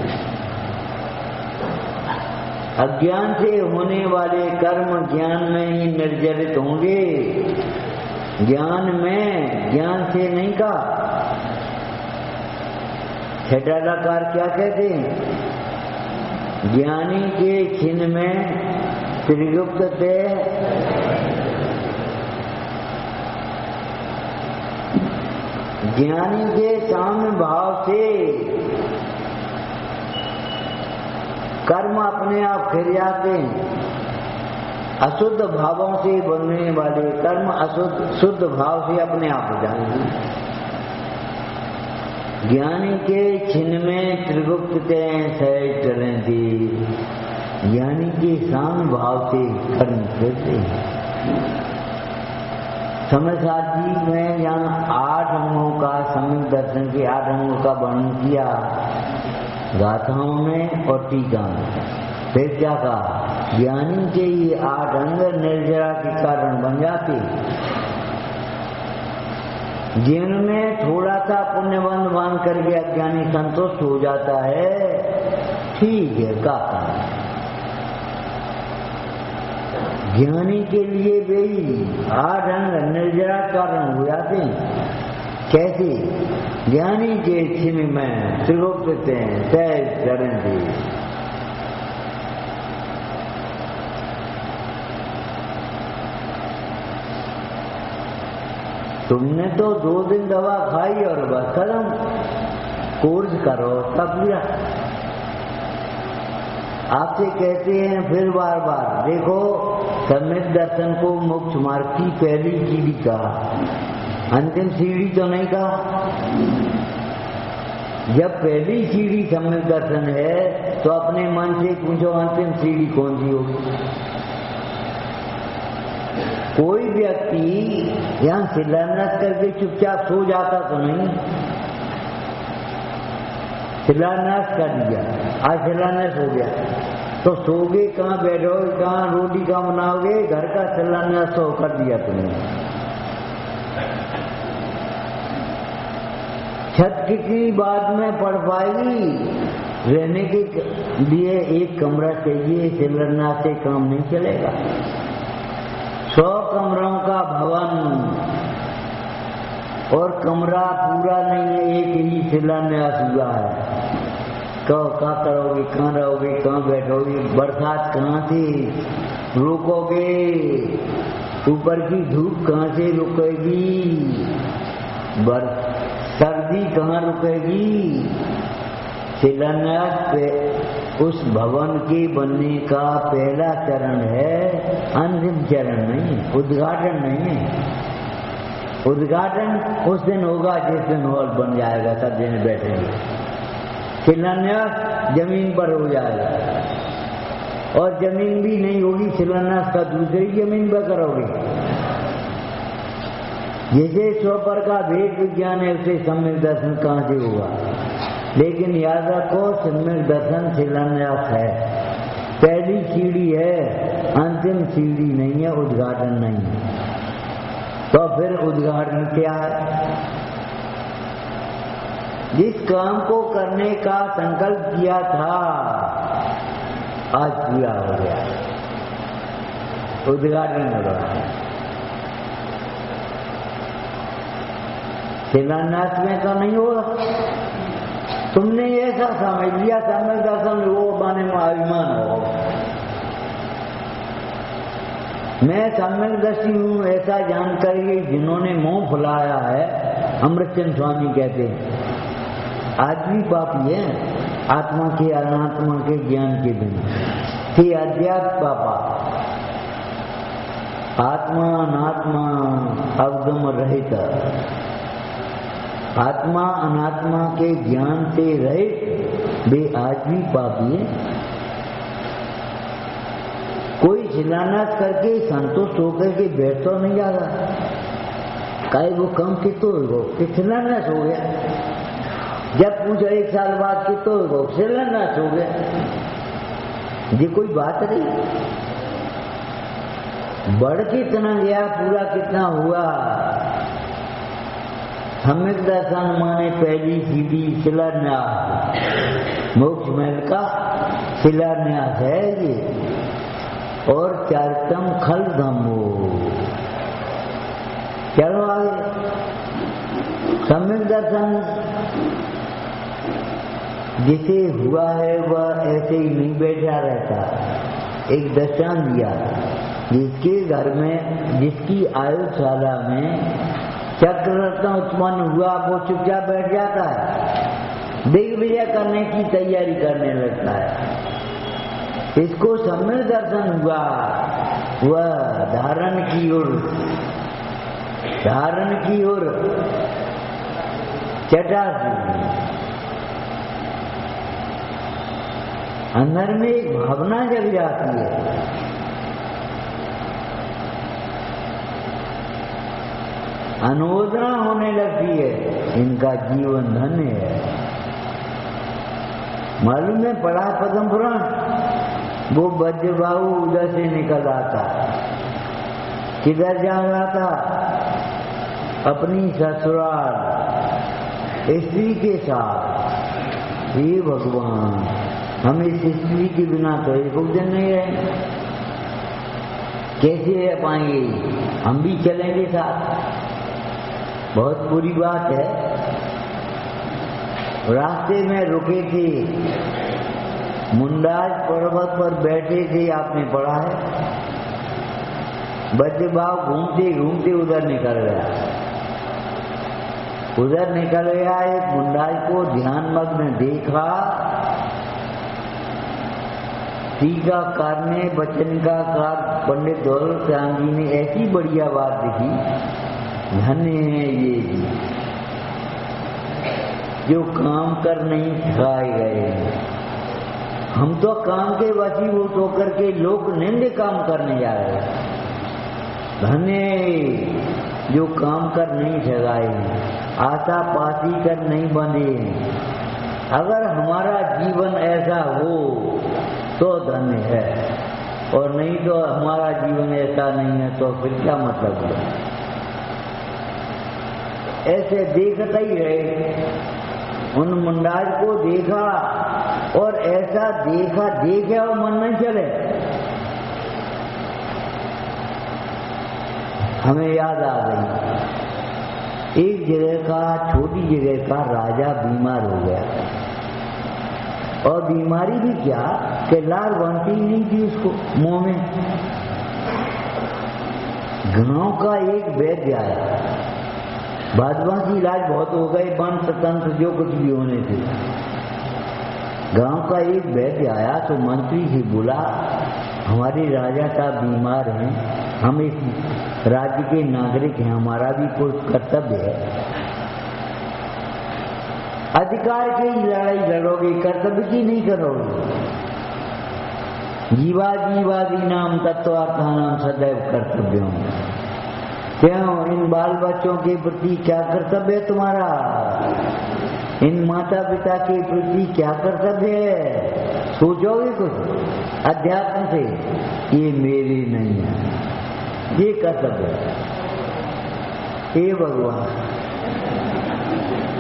Speaker 1: अज्ञान से होने वाले कर्म ज्ञान में ही निर्जरित होंगे। ज्ञान में, ज्ञान से नहीं का। छठाकार क्या कहते हैं? ज्ञानी के छिन्न में त्रिगुप्त थे, ज्ञानी के साम्य भाव से कर्म अपने आप फिर जाते हैं। अशुद्ध भावों से बनने वाले कर्म शुद्ध भाव से अपने आप हो जाएंगे। ज्ञानी के छिन्न में त्रिगुप्त के सहज चलें थी। ज्ञानी के साम्य भाव से कर्म करते हैं। समय साथ जी में यहाँ 8 अंगों का, सम्यक दर्शन के 8 अंगों का वर्णन किया गाथाओं में और टीका में। फिर क्या कहा? ज्ञानी के ये 8 अंग निर्जरा के कारण बन जाते, जिनमें थोड़ा सा पुण्यबंध बांध करके अज्ञानी संतुष्ट हो जाता है, ठीक है का काम। ज्ञानी के लिए भी 8 अंग निर्जरा कारण हो जाते हैं। कैसे? ज्ञानी के छिन्न में त्रिगुप्त सहज चरण थे। तुमने तो 2 दिन दवा खाई और बस खत्म, कोर्स करो तब लिया। आपसे कहते हैं फिर बार बार, देखो सम्यक दर्शन को मोक्ष मार्ग की पहली सीढ़ी कहा, अंतिम सीढ़ी तो नहीं कहा। जब पहली सीढ़ी सम्यक दर्शन है तो अपने मन से पूछो अंतिम सीढ़ी कौन सी होगी। कोई व्यक्ति यहाँ शिलान्यास करके चुपचाप सो जाता तो नहीं। शिलान्यास कर दिया, आज शिलान्यास हो गया तो सोगे कहाँ, बैठोगे कहाँ, रोटी कहाँ बनाओगे, घर का शिलान्यास तो कर दिया तुमने। छत कितनी बाद में पड़ पाएगी, रहने के लिए एक कमरा चाहिए, शिलान्यास से काम नहीं चलेगा। 100 कमरों का भवन और कमरा पूरा नहीं है, एक ही शिलान्यास हुआ है। कहो क्या करोगे, कहाँ रहोगे, कहाँ बैठोगे, बरसात कहाँ से रोकोगे, ऊपर की धूप कहाँ से रुकेगी, सर्दी कहाँ रुकेगी। शिलान्यास पे उस भवन के बनने का पहला चरण है, अंतिम चरण नहीं, उद्घाटन नहीं है। उद्घाटन उस दिन होगा जिस दिन हॉल बन जाएगा, सब जने बैठेंगे। शिलान्यास जमीन पर हो जाएगा, और जमीन भी नहीं होगी, शिलान्यास का दूसरी जमीन पर करोगे। जैसे स्वपर का भेद विज्ञान है, उसे सम्यक दर्शन कहाँ से होगा। लेकिन याद रखो, सम्यक दर्शन शिलान्यास है, पहली सीढ़ी है, अंतिम सीढ़ी नहीं है, उद्घाटन नहीं है। तो फिर उद्घाटन क्या है? जिस काम को करने का संकल्प किया था आज पूरा हो गया, उद्घाटन हो रहा है। शिलान्यास में तो नहीं होगा। तुमने ऐसा समझ लिया सम्यक दर्शन वो माने में अभिमान हो, मैं सम्यकदर्शी हूँ ऐसा जानकर के जिन्होंने मुंह फुलाया है, अमृतचंद स्वामी कहते हैं आज भी पापी है, आत्मा के अनात्मा के ज्ञान के बिना। कि अध्यात्म पापा, आत्मा अनात्मा अवगम रहित, आत्मा अनात्मा के ज्ञान से रहित वे आज भी पापी है। कोई शिलान्यास करके संतुष्ट होकर के बैठ तो नहीं जाता, काहे वो कम कितो हो कि शिलान्यास हो गया। जब पूछो 1 साल बाद कितो हो, शिलान्यास हो गया। ये कोई बात नहीं, बढ़ कितना गया, पूरा कितना हुआ। सम्यक दर्शन माने पहली सीढ़ी शिलान्यास, मोक्ष महल का शिलान्यास है ये। और चारितम खल धम्मो, चलो आगे। सम्यक दर्शन जिसे हुआ है वह ऐसे ही नहीं बैठा रहता। एक दृष्टांत दिया, जिसके घर में, जिसकी आयुशाला में चक्ररत्न उत्पन्न हुआ, वो चुपचाप बैठ जाता है, दिग्विजय करने की तैयारी करने लगता है। इसको सम्यक दर्शन हुआ, वह धारण की ओर चटा, अंदर में एक भावना जग जाती है। अनुमोदना होने लगती है, इनका जीवन धन्य है। मालूम है, पढ़ा पद्म पुराण, वो बज्रबाहु उधर से निकल आता, किधर जा रहा था? अपनी ससुराल स्त्री के साथ। हे भगवान, हम इस स्त्री के बिना तो एक दिन नहीं रहे, कैसे रह पाएंगे? हम भी चलेंगे साथ। बहुत बुरी बात है। रास्ते में रुके थे, मुंडाज पर्वत पर बैठे थे, आपने पढ़ा है। बज्रबाहु घूमते घूमते उधर निकल गया, उधर निकल गया। एक मुंडाई को ध्यानमग्न देखा। टीकाकार ने वचन का कार पंडित दौलत राम जी ने ऐसी बढ़िया बात लिखी, धन्य है ये जी जो काम कर नहीं ठगाए गए। हम तो काम के वशीभूत होकर के लोक निंद काम करने जा रहे हैं। धन्य जो काम कर नहीं ठगाए, आशा पासी कर नहीं बंधे। अगर हमारा जीवन ऐसा हो तो धन्य है, और नहीं तो हमारा जीवन ऐसा नहीं है तो फिर क्या मतलब है। ऐसे देखता ही रहे। उन मुंडाज को देखा और ऐसा देखा देखे और मन नहीं चले। हमें याद आ गई, एक जगह का, छोटी जगह का राजा बीमार हो गया, और बीमारी भी क्या कि लार बनती ही नहीं थी उसको मुंह में। गांव का एक वैद्य आया, भाजपा की इलाज बहुत हो गए, वंश तंत्र जो कुछ भी होने थे। गांव का एक वैद्य आया तो मंत्री से बोला, हमारे राजा साहब बीमार हैं, हम इस राज्य के नागरिक हैं, हमारा भी कुछ कर्तव्य है। अधिकार की लड़ाई लड़ोगे, कर्तव्य की नहीं करोगे। जीवादी नाम तत्वार्थानाम सदैव कर्तव्यों। क्यों, इन बाल बच्चों के प्रति क्या कर्तव्य है तुम्हारा? इन माता पिता के प्रति क्या कर्तव्य है? सोचोगे कुछ अध्यात्म से? ये मेरे नहीं है, ये कर्तव्य है। हे भगवान,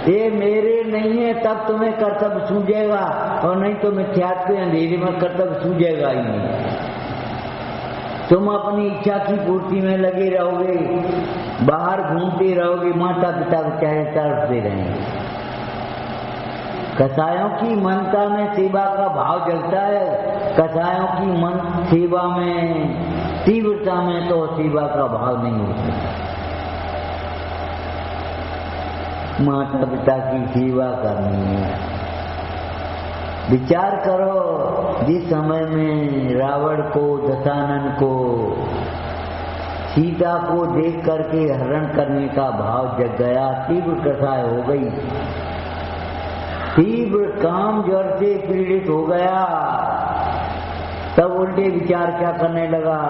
Speaker 1: ये मेरे नहीं है, तब तुम्हें कर्तव्य सूझेगा, और नहीं तो मिथ्यात्व अंधेरे में कर्तव्य सूझेगा ही नहीं। तुम अपनी इच्छा की पूर्ति में लगे रहोगे, बाहर घूमते रहोगे, माता पिता बेचारे तड़पते रहेंगे। कसायों की मनता में सेवा का भाव जगता है, कसायों की मन सेवा में, तीव्रता में तो सेवा का भाव नहीं होता। माता पिता की सेवा करनी है। विचार करो, जिस समय में रावण को, दशानन को, सीता को देख करके हरण करने का भाव जग गया, तीव्र कसाय हो गई, तीव्र काम ज्वर से पीड़ित हो गया, तब उल्टे विचार क्या करने लगा?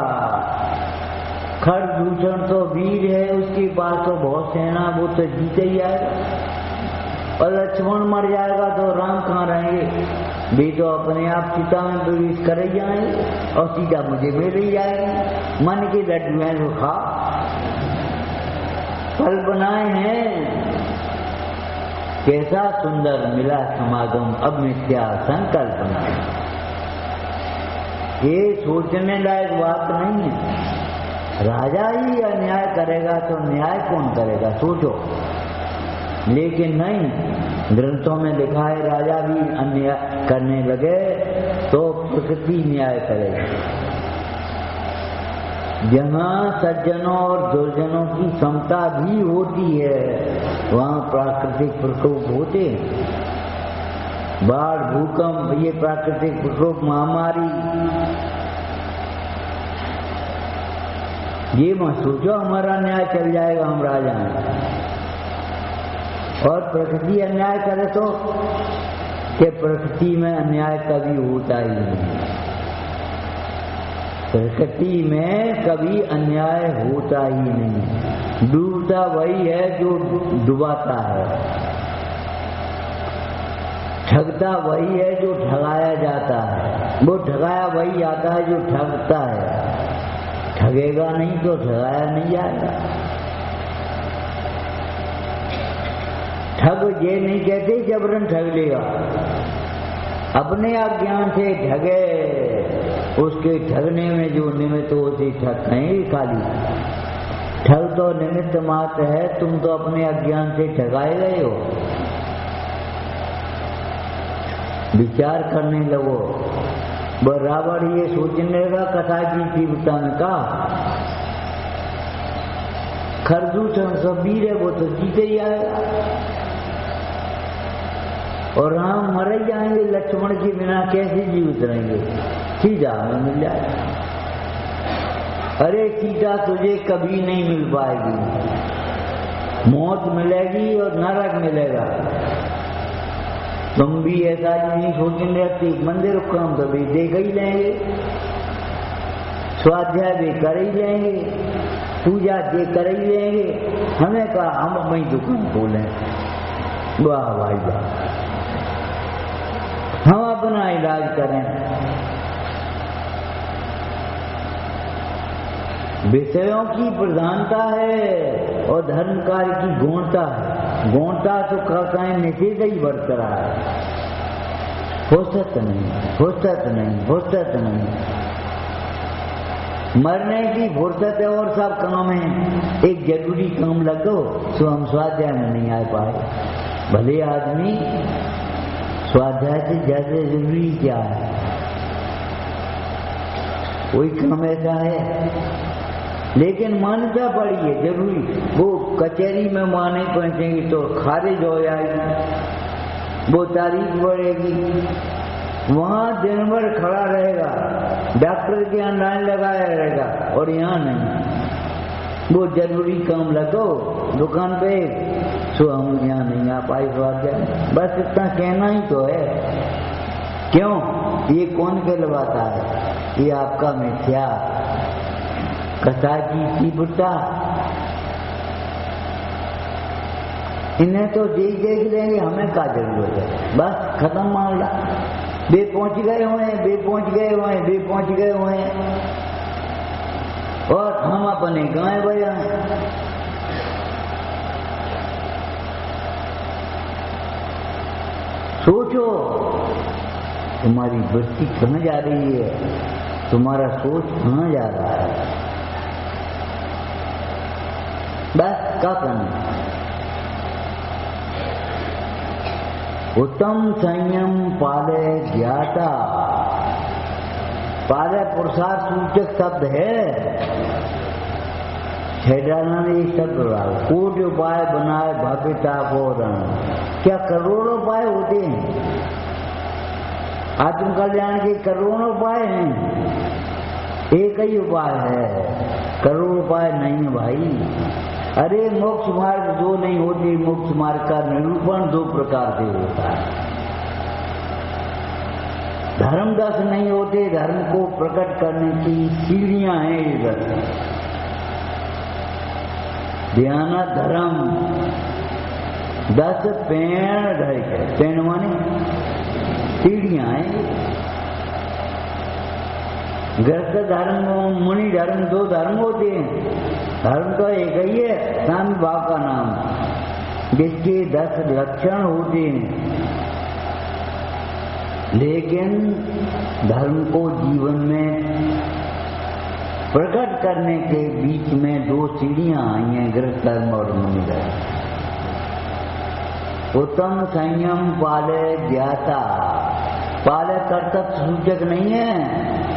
Speaker 1: खरदूषण तो वीर है, उसके पास तो बहुत सेना, वो तो जीते ही आएगा, और लक्ष्मण मर जाएगा तो राम कहाँ रहेंगे? वे तो अपने आप सीता में प्रवेश कर ही जाएंगे, और सीता मुझे मिल ही जाएगी। मन के लड्डू हैं जो खा, कल्पनाएं हैं। कैसा सुंदर मिला समागम, अब मिथ्या संकल्पना। ये सोचने लायक बात नहीं है। राजा ही अन्याय करेगा तो न्याय कौन करेगा? सोचो। लेकिन नहीं, ग्रंथों में लिखा है राजा भी अन्याय करने लगे तो प्रकृति न्याय करेगी। जहाँ सज्जनों और दुर्जनों की समता भी होती है, वहाँ प्राकृतिक प्रकोप होते हैं। बाढ़, भूकंप, ये प्राकृतिक प्रकोप, महामारी, ये मत सोचो हमारा न्याय चल जाएगा, हम राजा हैं। और प्रकृति अन्याय करे तो कि प्रकृति में अन्याय कभी होता ही नहीं। प्रकृति में कभी अन्याय होता ही नहीं। डूबता वही है जो डुबाता है, ठगता वही है जो ठगाया जाता है, वो ठगाया वही आता है जो ठगता है। ठगेगा नहीं तो ठगाया नहीं जाएगा। ठग ये नहीं कहते जबरन ठग लेगा, अपने अज्ञान से ठगे, उसके ठगने में जो निमित्त होती ठग नहीं खाली। ठग तो निमित्त मात्र है, तुम तो अपने अज्ञान से ठगाए गए हो। विचार करने लगो। बराबर ये सोचने लगा कथा की तीव्रता में कहा खरदूष सब वीर है, वो तो जीते ही आएगा। और राम मर ही जाएंगे, लक्ष्मण के बिना कैसे जीवित रहेंगे? सीता हमें मिल जाए। अरे सीता तुझे कभी नहीं मिल पाएगी, मौत मिलेगी और नरक मिलेगा। तुम भी ऐसा नहीं सोचेंगे कि मंदिर काम तो भी देख ही लेंगे, स्वाध्याय भी कर ही लेंगे, पूजा भी कर ही लेंगे। हमें कहा हम अपनी दुकान खोलें, वाह भाई वाह, हम अपना इलाज करें। विषयों की प्रधानता है और धर्म कार्य की गौणता है। गौणता तो कहते निषेध ही बरत रहा है, फुर्सत नहीं, फुर्सत नहीं, फुर्सत नहीं। मरने की फुर्सत है और सब काम है। एक जरूरी काम लगो तो हम स्वाध्याय में नहीं आ पाए। भले आदमी स्वाध्याय से ज्यादा जरूरी क्या है? कोई काम ऐसा है लेकिन मान्यता पड़ी है जरूरी। वो कचहरी में माने पहुंचेंगी तो खारिज हो जाएगी, वो तारीख बढ़ेगी, वहां दिन भर खड़ा रहेगा, डॉक्टर के यहाँ लाइन लगाया रहेगा, और यहाँ नहीं। वो जरूरी काम लगो दुकान पे, सो हम यहाँ नहीं आ पाए स्वाध्याय। बस इतना कहना ही तो है। क्यों? ये कौन कहलवाता है? ये आपका मिथ्या कथा की तीव्रता। इन्हें तो देख लेंगे, हमें क्या जरूरत है? बस खत्म मामला। वे पहुंच गए हुए हैं, वे पहुंच गए हुए हैं, वे पहुंच गए हुए हैं, और हम अपने गाय बजा हैं। सोचो, तुम्हारी वृत्ति कहाँ जा रही है, तुम्हारा सोच कहाँ जा रहा है? बस क्या करना? उत्तम संयम पाले ज्ञाता। पाले पुरुषार्थ सूचक शब्द है। छेड़ाना ने शब्द रहा, कोटि उपाय बनाए भव्यता को रण। क्या करोड़ों उपाय होते हैं? आत्म कल्याण के करोड़ों उपाय हैं, एक ही उपाय है, करोड़ उपाय नहीं है भाई। अरे मोक्ष मार्ग दो नहीं होते, मोक्ष मार्ग का निरूपण दो प्रकार से होता है। धर्म 10 नहीं होते, धर्म को प्रकट करने की सीढ़ियां हैं ये 10। ध्यान धर्म 10 पेड़ ढाई है, पेड़ माने सीढ़ियां हैं। गृहस्थ धर्म, मुनि धर्म, 2 धर्म होते हैं। धर्म तो एक ही है, स्वामी भाव का नाम, जिसके 10 लक्षण होते हैं। लेकिन धर्म को जीवन में प्रकट करने के बीच में 2 सीढ़ियां आई हैं, गृहस्थ धर्म और मुनि धर्म। उत्तम संयम पाले ज्ञाता। पाले कर्तव्य सूचक नहीं है,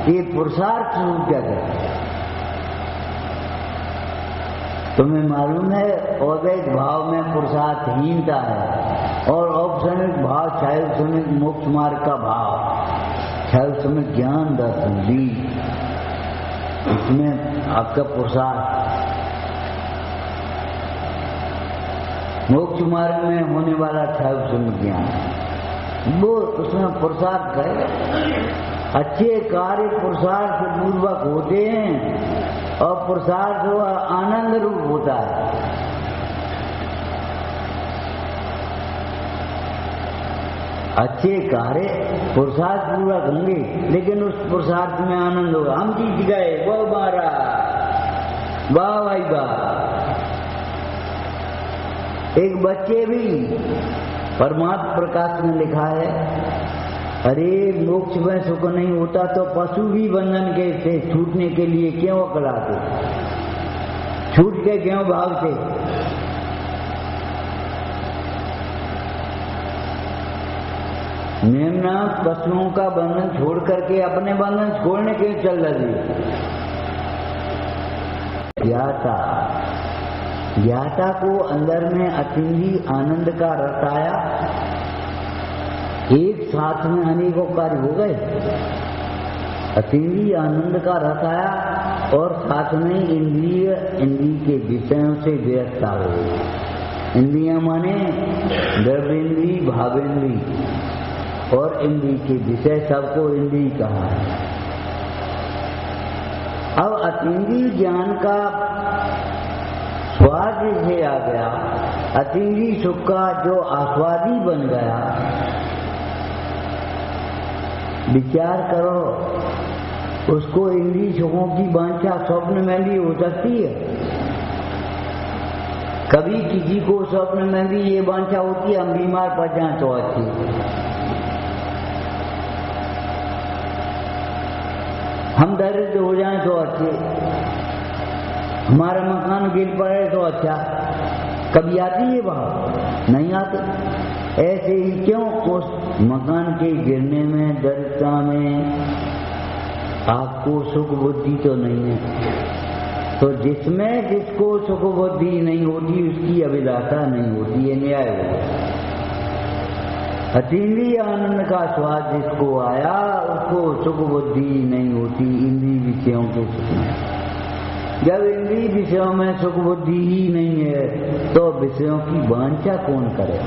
Speaker 1: ये पुरुषार्थ सूचक है। तुम्हें मालूम है औदैहिक भाव में पुरुषार्थहीनता है, और औपचारिक भाव शारीरिक मोक्ष मार्ग का भाव, शारीरिक ज्ञान दर्शन दी, इसमें आपका पुरुषार्थ। मोक्ष मार्ग में होने वाला शारीरिक ज्ञान, वो उसमें पुरुषार्थ है। अच्छे कार्य पुरुषार्थ पूर्वक होते हैं, और पुरुषार्थ आनंद रूप होता है। अच्छे कार्य पुरुषार्थ पूर्वक होंगे, लेकिन उस पुरुषार्थ में आनंद होगा। हम जीत गए, वो मारा, वाह भाई वाह। एक बच्चे भी परमात्मा प्रकाश में लिखा है, अरे मोक्ष में सुख नहीं होता तो पशु भी बंधन के से छूटने के लिए क्यों अकड़ाते, छूट के क्यों भागते? मेमना पशुओं का बंधन छोड़ करके अपने बंधन छोड़ने के लिए चल रही। ज्ञाता ज्ञाता को अंदर में अतिंद्रिय आनंद का रस आया, एक साथ में अनेकों कार्य हो गए। अतिंद्रिय आनंद का रस आया और साथ में इंद्रिय के विषयों से व्यवस्था हो गई। इंद्रिया माने द्रव्येंद्री, भावेंद्री और इंद्रिय के विषय, सबको इंद्रिय कहा है। अब अतीन्द्रिय ज्ञान का स्वाद से आ गया, अतीन्द्रिय सुख का जो आस्वादी बन गया। विचार करो, उसको इंद्रिय सुखों की वांछा स्वप्न में भी हो सकती है। कभी किसी को स्वप्न में भी ये वांछा होती है हम बीमार पड़ जाएं तो अच्छी, हम दरिद्र हो जाएं तो अच्छे, हमारा मकान गिर पड़े तो अच्छा। कभी आती है बात? नहीं आती। ऐसे ही क्यों उस मकान के गिरने में, दरिद्रता में आपको सुख बुद्धि तो नहीं है। तो जिसमें जिसको सुख बुद्धि नहीं होती उसकी अभिलाषा नहीं होती, ये न्याय होगा। अतीन्द्रिय आनंद का स्वाद जिसको आया उसको सुख बुद्धि नहीं होती इंद्रिय विषयों के सुख में। जब इंद्रिय विषयों में सुख बुद्धि ही नहीं है तो विषयों की वांछा कौन करे?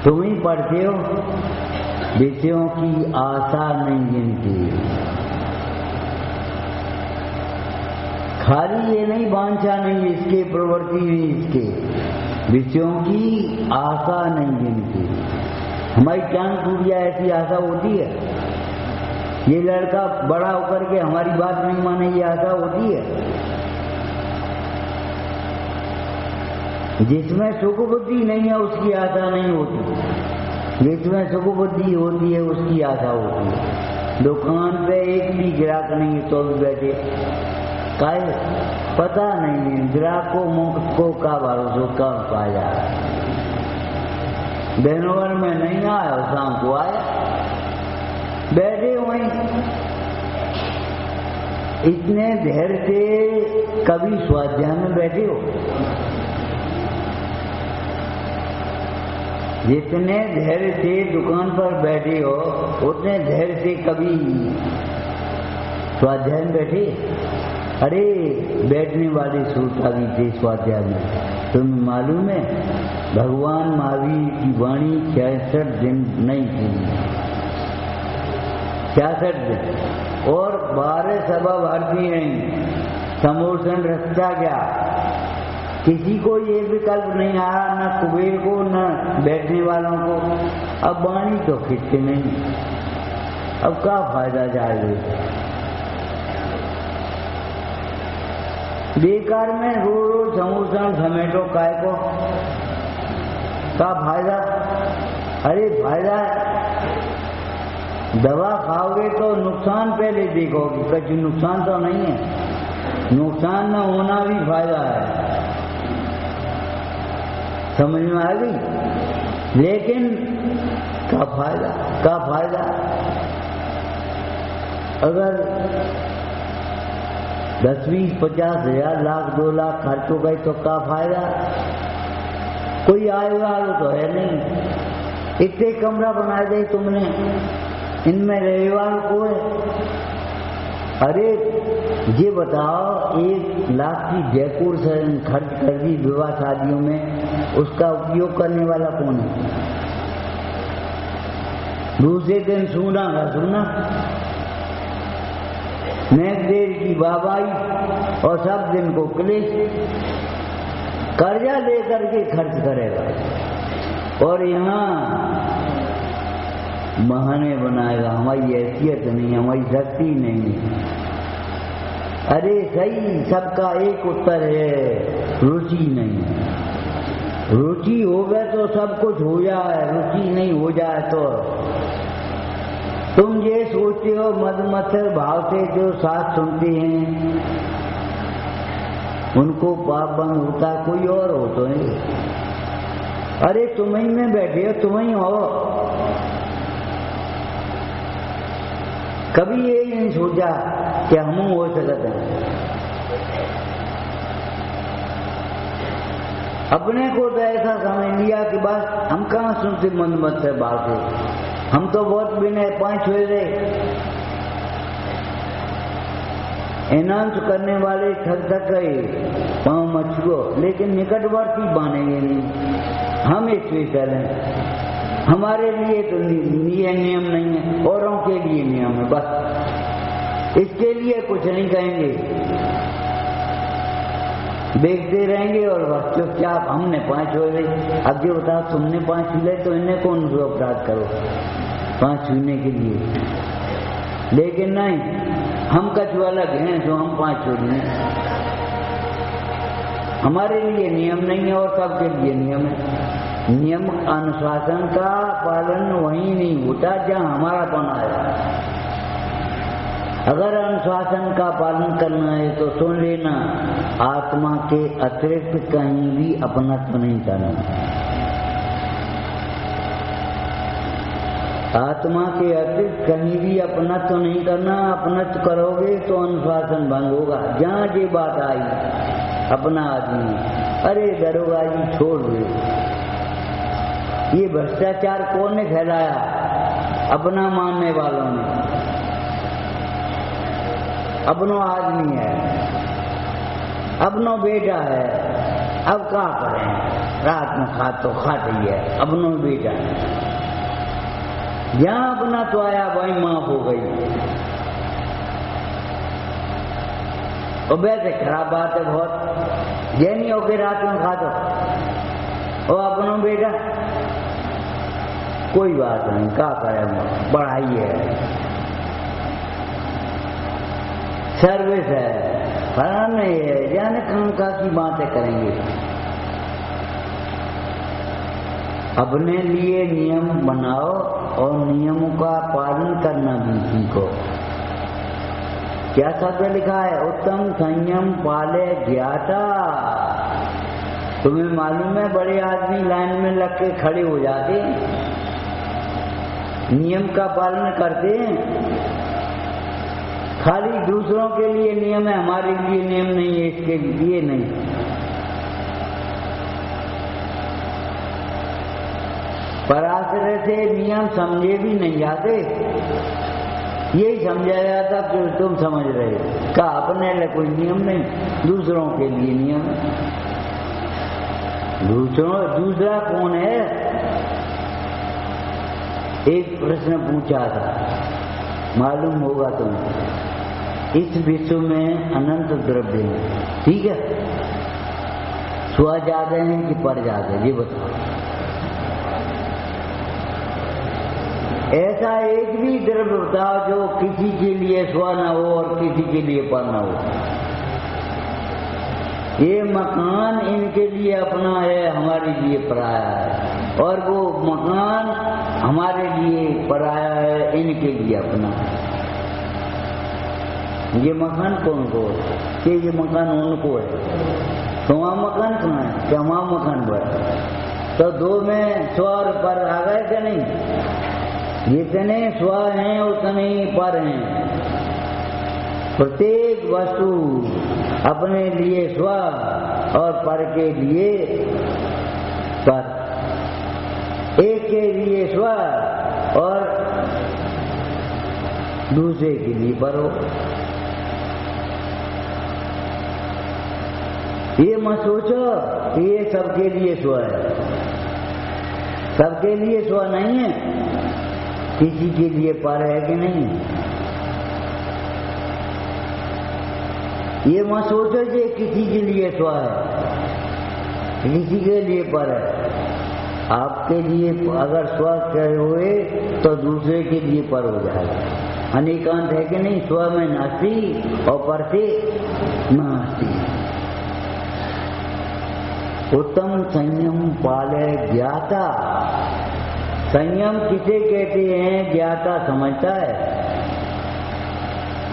Speaker 1: तुम ही पढ़ते हो, विषयों की आशा नहीं जिनकी। खाली ये नहीं वांछा नहीं इसके, प्रवृत्ति नहीं इसके, विषयों की आशा नहीं जिनकी। हमारी चांद टूटिया ऐसी आशा होती है, ये लड़का बड़ा होकर के हमारी बात नहीं माने, ये आशा होती है। जिसमें सुख बुद्धि नहीं है उसकी आशा नहीं होती, जिसमें सुख बुद्धि होती है उसकी आशा होती है। दुकान पे एक भी ग्राहक नहीं है तो भी बैठे, काहे पता नहीं है ग्राहक को मुफ्त को का भरोसा कब पाया। दिनभर में नहीं आया, शाम को आया, बैठे वहीं। इतने धैर्य से कभी स्वाध्याय में बैठे हो? जितने धैर्य से दुकान पर बैठे हो उतने धैर्य से कभी स्वाध्याय में बैठे? अरे बैठने वाले श्रोता भी थे स्वाध्याय में। तुम्हें मालूम है भगवान महावीर की वाणी 66 दिन नहीं थी, 66 दिन, और 12 सभा भारतीय नहीं, समोसन रखता क्या? किसी को ये विकल्प नहीं आया, न कुबेर को न बैठने वालों को। अब वाणी तो खिंचते नहीं, अब क्या फायदा जाएगा? बेकार में रोज समोसा समेटो काय को, क्या फायदा? अरे फायदा, दवा खाओगे तो नुकसान पहले देखोगे, कुछ नुकसान तो नहीं है, नुकसान न होना भी फायदा है। समझ में आ गई? लेकिन क्या फायदा, क्या फायदा? अगर 10, 20, 50 हजार, लाख, 2 लाख खर्च हो गए तो क्या फायदा? कोई आएगा तो है नहीं। इतने कमरा बनाए दे तुमने, इनमें रविवार को है। अरे ये बताओ 1 लाख की डेकोरेशन खर्च कर दी विवाह शादियों में, उसका उपयोग करने वाला कौन है? दूसरे दिन सोना का सोना, नेक देर की बाबाई, और सब दिन को क्लेश, कर्जा लेकर के खर्च करेगा। और यहाँ बहाने बनाएगा, हमारी हैसियत नहीं, हमारी शक्ति नहीं। अरे सही, सबका एक उत्तर है, रुचि नहीं। रुचि हो गए तो सब कुछ हो जाए, रुचि नहीं हो जाए तो तुम ये सोचते हो मदमत्सर भाव से जो साथ सुनते हैं उनको पाप बंद होता, कोई और हो तो नहीं। अरे तुम ही में बैठे हो, तुम ही हो। कभी ये नहीं सोचा कि हम हो सकते हैं। अपने को तो ऐसा समझ लिया कि बस हम कहाँ सुनते मन से बात है, हम तो बहुत बिना 5 हुए रहे। अनाउंस करने वाले थक गए पाँव मछुओ, लेकिन निकटवर्ती मानेंगे नहीं। हम स्पेशल हैं, हमारे लिए तो ये नियम नहीं है, औरों के लिए नियम है, बस इसके लिए कुछ नहीं कहेंगे, देखते रहेंगे और बस चुपचाप। हमने 5 हो गए, अब जो बताओ तुमने 5 मिले तो इन्हें कौन सा अपराध करो 5 छूने के लिए। लेकिन नहीं, हम कछु अलग हैं जो हम 5 छोड़ लें। हमारे लिए नियम नहीं है और सबके लिए नियम है। नियम अनुशासन का पालन वहीं नहीं होता जहाँ हमारा पन आया। अगर अनुशासन का पालन करना है तो सुन लेना, आत्मा के अतिरिक्त कहीं भी अपनत्व नहीं करना। आत्मा के अतिरिक्त कहीं भी अपनत्व नहीं करना। अपनत्व करोगे तो अनुशासन भंग होगा। जहाँ ये बात आई अपना आदमी, अरे दरोगा जी छोड़ दो, ये भ्रष्टाचार कौन ने फैलाया? अपना मानने वालों ने। अपनो आदमी है, अपनो बेटा है, अब क्या करें, रात में खाते ही है, अपनो बेटा है। जहां अपना तो आया वही माफ हो गई। और वैसे खराब बात है बहुत, ये नहीं हो के रात में खा दो और अपनो बेटा, कोई बात नहीं, क्या करें, बढ़ाई है, सर्विस है, फला नहीं है, जाने कहाँ की बातें करेंगे। अपने लिए नियम बनाओ और नियमों का पालन करना भी सीखो। क्या शब्द लिखा है? उत्तम संयम पाले ज्ञाता। तुम्हें मालूम है बड़े आदमी लाइन में लग के खड़े हो जाते, नियम का पालन करते हैं। खाली दूसरों के लिए नियम है, हमारे लिए नियम नहीं है, इसके लिए नहीं। पराश्रय से नियम समझे भी नहीं जाते, यही समझा जाता कि तुम समझ रहे हो। का अपने लिए कोई नियम नहीं, दूसरों के लिए नियम। दूसरा कौन है? एक प्रश्न पूछा था, मालूम होगा तुम्हें। इस विश्व में अनंत द्रव्य है, ठीक है, स्व ज्यादा है कि पर ज्यादा है, ये बताओ। ऐसा एक भी द्रव्य बताओ जो किसी के लिए स्व न हो और किसी के लिए पर न हो। ये मकान इनके लिए अपना है, हमारे लिए पराया है, और वो मकान हमारे लिए पराया है, इनके लिए अपना। ये मकान कौन को है? कि ये मकान उनको है। तुम्हारा मकान कहाँ है? क्या हमारा मकान पर? तो दो में स्व और पर आ गए क्या नहीं? जितने स्व हैं उतने ही पर हैं। प्रत्येक वस्तु अपने लिए स्व और पर के लिए पर, एक के लिए स्व और दूसरे के लिए पर हो। ये मत सोचो कि ये सबके लिए स्व है, सबके लिए स्व नहीं है, किसी के लिए पर है कि नहीं। ये मत सोचो कि किसी के लिए स्व है, किसी के लिए पर है। आपके लिए अगर स्व कहे हुए तो दूसरे के लिए पर हो जाएगा। अनेकांत है कि नहीं? स्व में नास्ति और पर से नास्ति। उत्तम संयम पाले ज्ञाता। संयम किसे कहते हैं? ज्ञाता समझता है।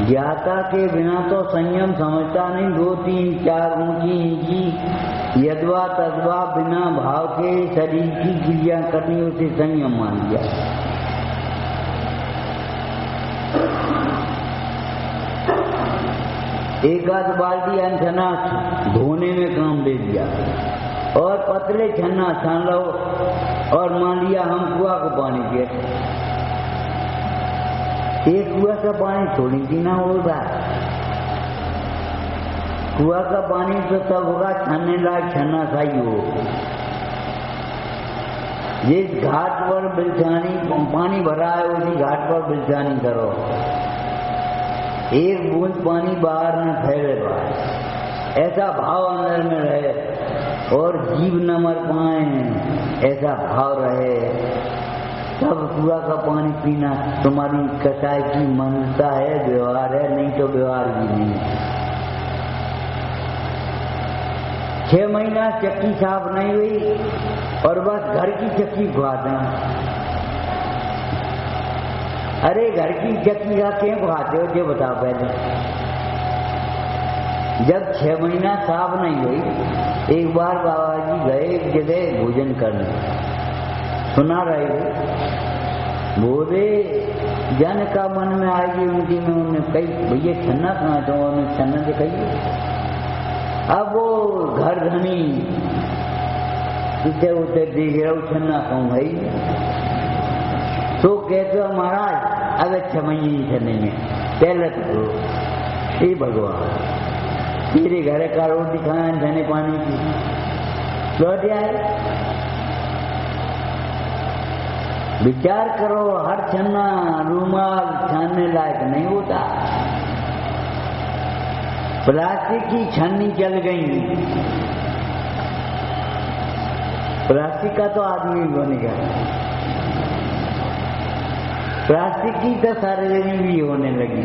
Speaker 1: ज्ञाता के बिना तो संयम समझता नहीं। 2, 3, 4 ऊंची नीची यद्वा तद्वा बिना भाव के शरीर की क्रिया करनी, उसे संयम मान लिया। एक आध बाल्टी छन्ना धोने में काम दे दिया और पतले छन्ना छान लो और मान लिया हम कुआ को पानी पिए, एक कुआ का पानी थोड़ी पीना होगा। कुआ का पानी तो तब होगा छानने लायक छन्ना सही हो। जिस घाट पर बिलछानी पानी भरा है उसी घाट पर बिलछानी करो, एक बूंद पानी बाहर न फैले बाहर, ऐसा भाव अंदर में रहे और जीव न मर पाए ऐसा भाव रहे, तब कुआ का पानी पीना तुम्हारी कसाई की मनता है, व्यवहार है, नहीं तो व्यवहार भी नहीं। 6 महीना चक्की साफ नहीं हुई और बस घर की चक्की खुआते हैं। अरे घर की चक्की का क्यों खुआते हो ये बताओ पहले। जब 6 महीना साफ नहीं हुई, एक बार बाबा जी गए एक जगह भोजन करने, सुना रहे थे, बोले जन का मन में आएगी उनकी में उन्हें कही भैया छन्ना कहाँ तो उन्हें छन्ना दिखाइए। अब वो घर धनी इतने उतने देख रहा हूँ छन्ना कहूँ भाई, तो कहते हो महाराज अगर 6 महीने से नहीं है पहले तो हे भगवान तेरे घर का रोटी खाया धने पानी की लौट आए। विचार करो, हर छन्ना रूमाल छानने लायक नहीं होता। प्लास्टिक की छन्नी चल गई, प्लास्टिक का तो आदमी बनेगा, प्लास्टिक की तो सार्वजनिक भी होने लगी।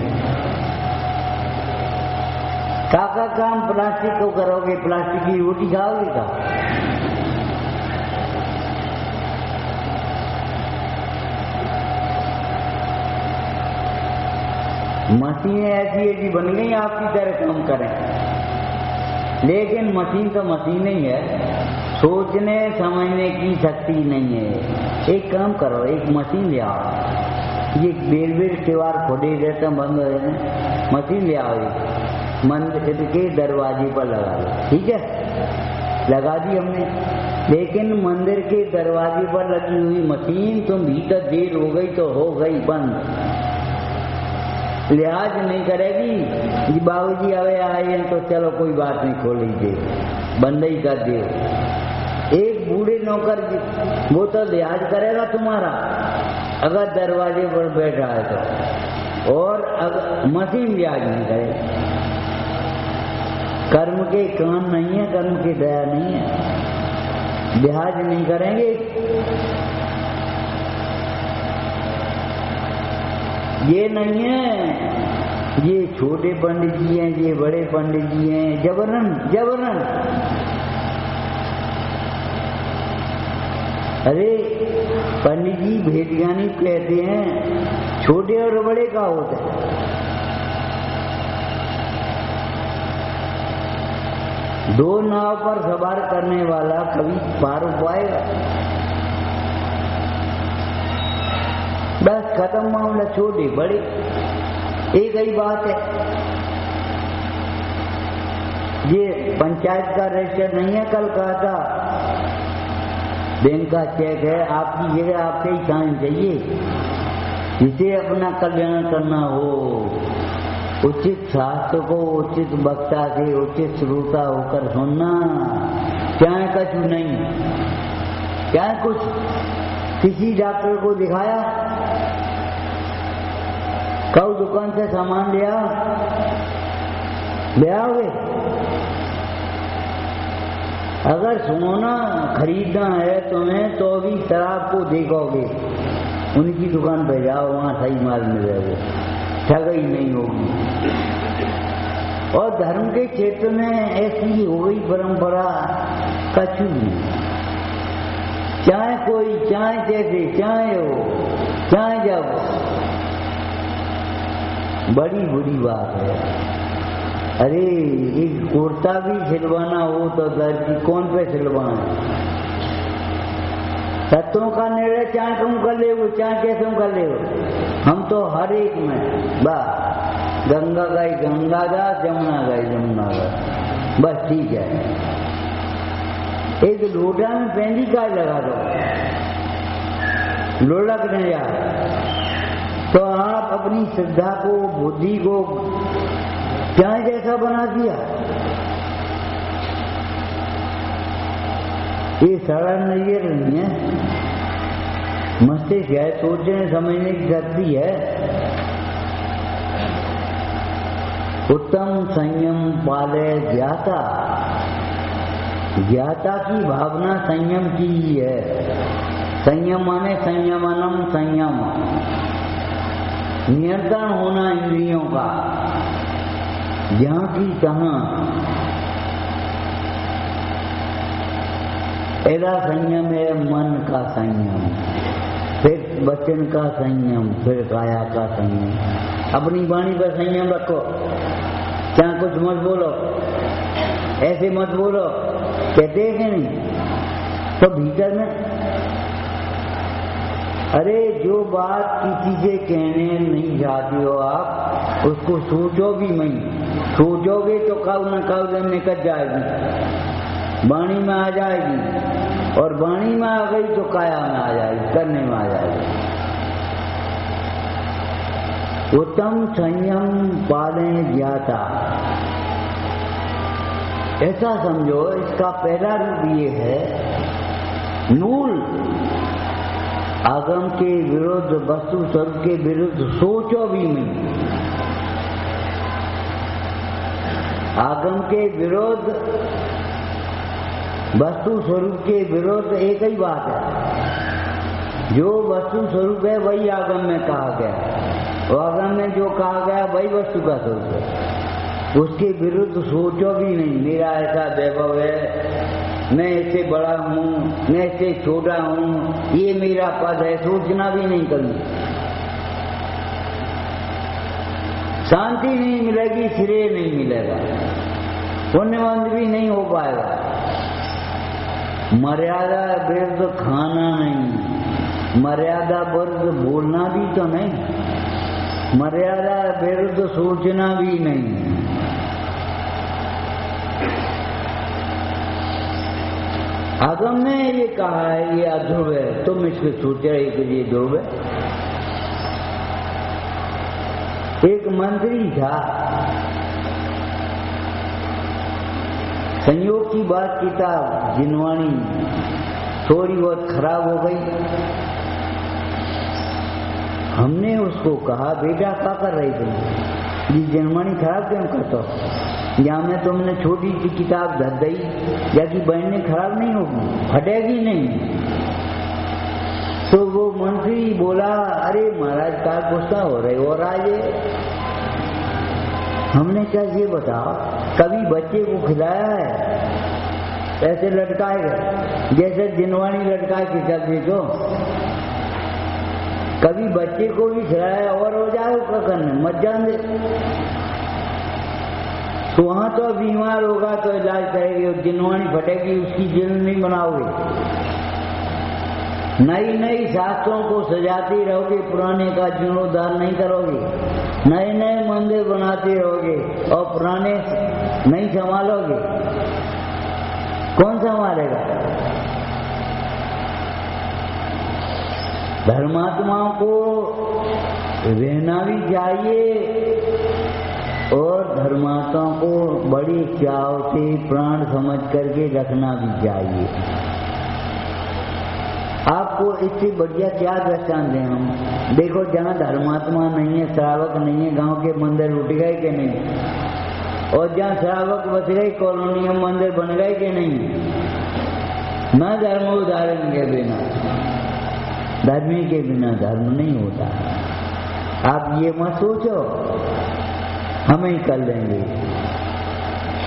Speaker 1: काका काम प्लास्टिक को करोगे, प्लास्टिक की रोटी खाओगे का? मशीनें ऐसी ऐसी बन गई आपकी तरह काम करें, लेकिन मशीन तो मशीन ही है, सोचने समझने की शक्ति नहीं है। एक काम करो, एक मशीन ले आओ, ये बेर त्योहार खोटे रहते बंद हो जाए, मशीन ले आओ, मंदिर के दरवाजे पर लगा दो, ठीक है? लगा दी हमने, लेकिन मंदिर के दरवाजे पर लगी हुई मशीन तुम भीतर देर हो गई तो हो गई बंद, लिहाज नहीं करेगी। बाबूजी अवे आए तो चलो कोई बात नहीं, खोल लीजिए, बंद ही कर दियो। एक बूढ़े नौकर वो तो लिहाज करेगा तुम्हारा अगर दरवाजे पर बैठा है तो, और अगर मशीन लिहाज नहीं करेगी। कर्म के कान नहीं है, कर्म की दया नहीं है, लिहाज नहीं करेंगे। ये नहीं है ये छोटे पंडित जी हैं, ये बड़े पंडित जी हैं, जबरन जबरन। अरे पंडित जी भेदियानी कहते हैं, छोटे और बड़े का होता है। दो नाव पर सवार करने वाला कभी पार हो पाएगा? बस खत्म मामला, छोटे बड़े एक ही बात है। ये पंचायत का रजिस्टर नहीं है, कल कहा था बैंक का चेक है, आपकी जगह आपसे ही साइन चाहिए। जिसे अपना कल्याण करना हो, उचित शास्त्र को उचित वक्ता से उचित श्रोता होकर सुनना, चाहे कुछ नहीं, चाहे कुछ। किसी डॉक्टर को दिखाया, कल दुकान से सामान ले आओगे? अगर सोना खरीदना है तुम्हें तो भी शराब को देखोगे, उनकी दुकान पे जाओ, वहां सही माल मिलेगा, ठगी नहीं होगी। और धर्म के क्षेत्र में ऐसी हो गई परंपरा, कछु नहीं, चाहे कोई, चाहे जैसे, चाहे हो, चाहे जब, बड़ी बुरी बात है। अरे एक कुर्ता भी सिलवाना हो तो दर्जी कौन पे सिलवाना? तत्वों का निर्णय चाहे तुम कर ले, चाहे कैसे कर ले, हम तो हर एक में बस गंगा गई गंगादास, यमुना गई यमुनादास, बस ठीक है। एक लोटा में पेंदी का लगा दो, लोलक न जाए, तो आप अपनी श्रद्धा को, बुद्धि को क्या जैसा बना दिया। ये सारा नजर नहीं है, मस्तिष्क है, सोचने समझने की शक्ति है। उत्तम संयम पाले ज्ञाता, ज्ञाता की भावना संयम की ही है। संयम माने संयमनम, संयम नियंत्रण होना इंद्रियों का, जहाँ की तहाँ। पहला संयम है मन का संयम, फिर वचन का संयम, फिर काया का संयम। अपनी वाणी पर संयम रखो, क्या कुछ मत बोलो, ऐसे मत बोलो, कहते हैं कि नहीं। तो भीतर में अरे जो बात किसी से कहने नहीं चाहते हो आप, उसको सोचो भी नहीं। सोचोगे तो कब न कब निकल जाएगी, वाणी में आ जाएगी, और वाणी में आ गई तो काया में आ जाएगी, करने में आ जाएगी। उत्तम संयम पालें ज्ञाता, ऐसा समझो। इसका पहला रूप ये है, मूल आगम के विरुद्ध, वस्तु स्वरूप के विरुद्ध सोचो भी नहीं। आगम के विरुद्ध, वस्तु स्वरूप के विरुद्ध एक ही बात है। जो वस्तु स्वरूप है वही आगम में कहा गया, और आगम में जो कहा गया वही वस्तु का स्वरूप है। उसके विरुद्ध सोचो भी नहीं। मेरा ऐसा वैभव है, मैं इससे बड़ा हूँ, मैं इससे छोटा हूँ, ये मेरा पद है, सोचना भी नहीं कभी। शांति नहीं मिलेगी, श्रेय नहीं मिलेगा, पुण्यवंत भी नहीं हो पाएगा। मर्यादा विरुद्ध खाना नहीं, मर्यादा विरुद्ध बोलना भी तो नहीं, मर्यादा विरुद्ध सोचना भी नहीं। आगम ने ये कहा है ये अध्रुव है, तुम इसके सोच रहे कि ये ध्रुव है। एक मंत्री था, संयोग की बात किताब जिनवाणी थोड़ी बहुत खराब हो गई। हमने उसको कहा, बेटा क्या कर रही तुम, ये जिनवाणी खराब क्यों करते हो? या में तुमने छोटी सी किताब धर दी, या कि बनने खराब नहीं होगी, फटेगी नहीं। तो वो मंत्री बोला, अरे महाराज का गुस्सा हो रहे हो राजे। हमने क्या ये बताओ, कभी बच्चे को खिलाया है? ऐसे लटकाए गए जैसे जिनवाणी लटकाए के चलते तो। कभी बच्चे को भी खिलाया और हो जाए क्या करने, मत जान दे। तो वहां तो बीमार होगा तो इलाज करेगी, जिनवाणी फटेगी, उसकी जिन नहीं बनाओगे। नई नई शास्त्रों को सजाते रहोगे, पुराने का जीर्णोद्धार नहीं करोगे। नए नए मंदिर बनाते रहोगे और पुराने नहीं संभालोगे, कौन संभालेगा? धर्मात्माओं को रहना भी चाहिए, और धर्मात्माओं को बड़ी चाव से प्राण समझ करके रखना भी चाहिए। आपको इससे बढ़िया क्या दृष्टांत दें हम? देखो, जहाँ धर्मात्मा नहीं है, श्रावक नहीं है, गांव के मंदिर उठ गए कि नहीं? और जहाँ श्रावक बच गए, कॉलोनी में मंदिर बन गए कि नहीं? न धर्म उदाहरण के बिना, धर्मी के बिना धर्म नहीं होता। आप ये मत सोचो हम ही कर लेंगे,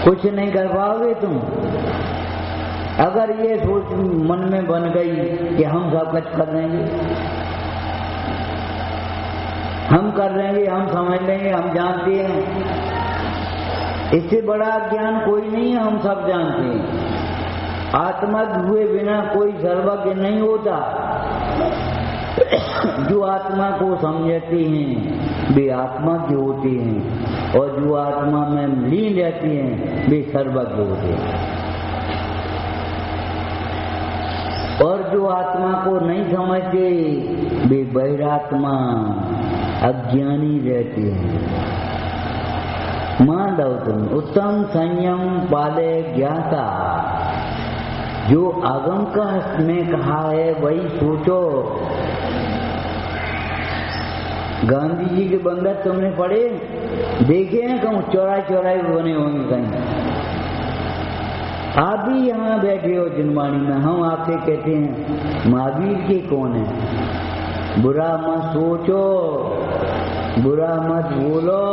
Speaker 1: कुछ नहीं कर पाओगे तुम। अगर ये सोच मन में बन गई कि हम सब कुछ कर लेंगे, हम कर लेंगे, हम समझ लेंगे, हम जानते हैं, इससे बड़ा ज्ञान कोई नहीं है। हम सब जानते हैं, आत्मा हुए बिना कोई सर्वज्ञ नहीं होता। जो आत्मा को समझते हैं वे आत्मा के होते हैं, और जो आत्मा में लीन रहते हैं वे सर्वज्ञ होते हैं। और जो आत्मा को नहीं समझते वे बहिरात्मा अज्ञानी रहते हैं। माधव तुम उत्तम संयम पाले ज्ञाता, जो आगम का में कहा है वही सोचो। गांधी जी के बंदर तुमने पढ़े देखे हैं? कहूँ चौराहे चौराहे बने होंगे कहीं। आप भी यहाँ बैठे हो जिनवाणी में, हम आपसे कहते हैं महावीर के कौन है? बुरा मत सोचो, बुरा मत बोलो,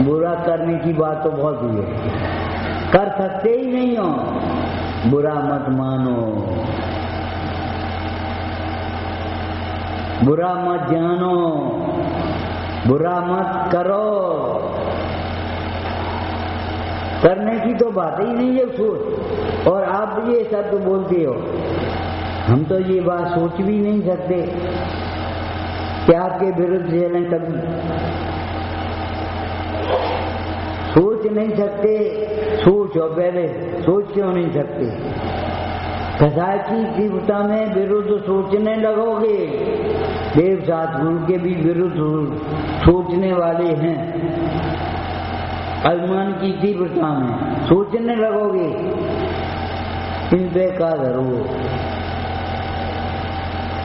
Speaker 1: बुरा करने की बात तो बहुत हुई है, कर सकते ही नहीं हो, बुरा मत मानो, बुरा मत जानो, बुरा मत करो। करने की तो बात ही नहीं है सोच, और आप ये शब्द बोलते हो। हम तो ये बात सोच भी नहीं सकते कि आपके विरुद्ध चलें, कभी सोच नहीं सकते। सोचो पहले, सोच क्यों नहीं सकते? कसाई की तीव्रता में विरुद्ध सोचने लगोगे। देव सतगुरु के भी विरुद्ध सोचने वाले हैं। अभिमान की तीव्रता में सोचने लगोगे, इन पे का धरो।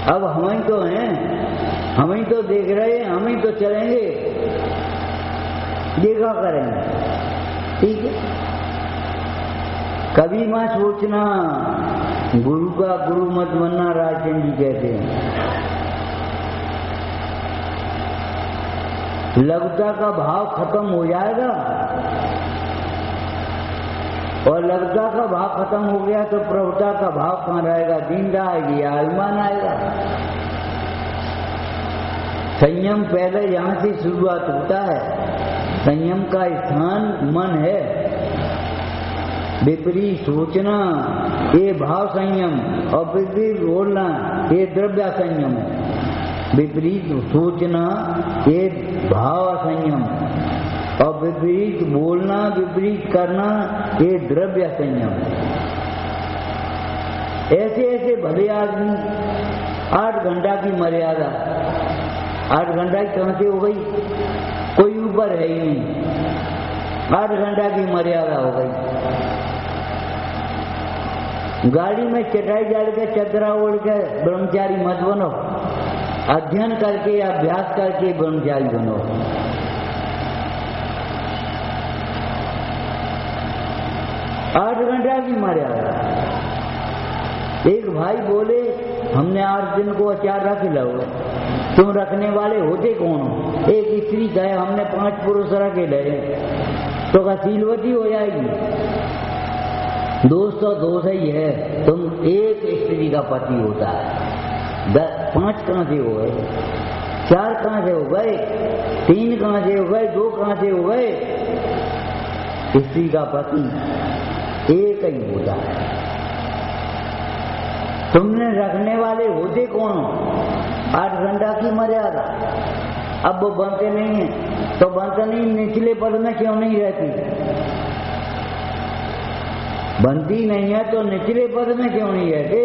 Speaker 1: अब हम ही तो हैं, हम ही तो देख रहे हैं, हम ही तो चलेंगे, देखा करेंगे, ठीक है। कभी मत सोचना, गुरु का गुरु मत बनना, राजचंद जी कहते हैं। लघुता का भाव खत्म हो जाएगा, और लघुता का भाव खत्म हो गया तो प्रभुता का भाव कहाँ रहेगा? दीनता आएगी, अभिमान आएगा। संयम पहले यहाँ से शुरुआत होता है। संयम का स्थान मन है। विपरीत सोचना ये भाव संयम, और विपरीत बोलना ये द्रव्य संयम है। विपरीत सोचना ये भाव संयम, और विपरीत बोलना, विपरीत करना ये द्रव्य संयम। ऐसे ऐसे भले आदमी 8 घंटा की मर्यादा, 8 घंटा की कहां से हो गई? कोई ऊपर है ही नहीं, 8 घंटा की मर्यादा हो गई। गाड़ी में चटाई डाल के चदरा ओढ़ के ब्रह्मचारी मत बनो, अध्ययन करके अभ्यास करके ब्रह्मचारी बनो। आठ घंटा की मर्यादा। एक भाई बोले हमने 8 दिन को अचार रख लो, तुम रखने वाले होते कौन हो? एक स्त्री कहे हमने 5 पुरुष रखे ले, तो का सीलवती हो जाएगी? दोस्त तो दोष ही है, तुम एक स्त्री का पति होता है। 5 कहां से हो गए? 4 कहां से हो गए? 3 कहां से हो गए? 2 कहां से हो गए? स्त्री का पति एक ही होता है। तुमने रखने वाले होते कौन हो? 8 घंटा की मर्यादा। अब वो बनते नहीं है, तो बनते नहीं, निचले पद में क्यों नहीं रहती? बनती नहीं है तो निचले पद में क्यों नहीं रहते?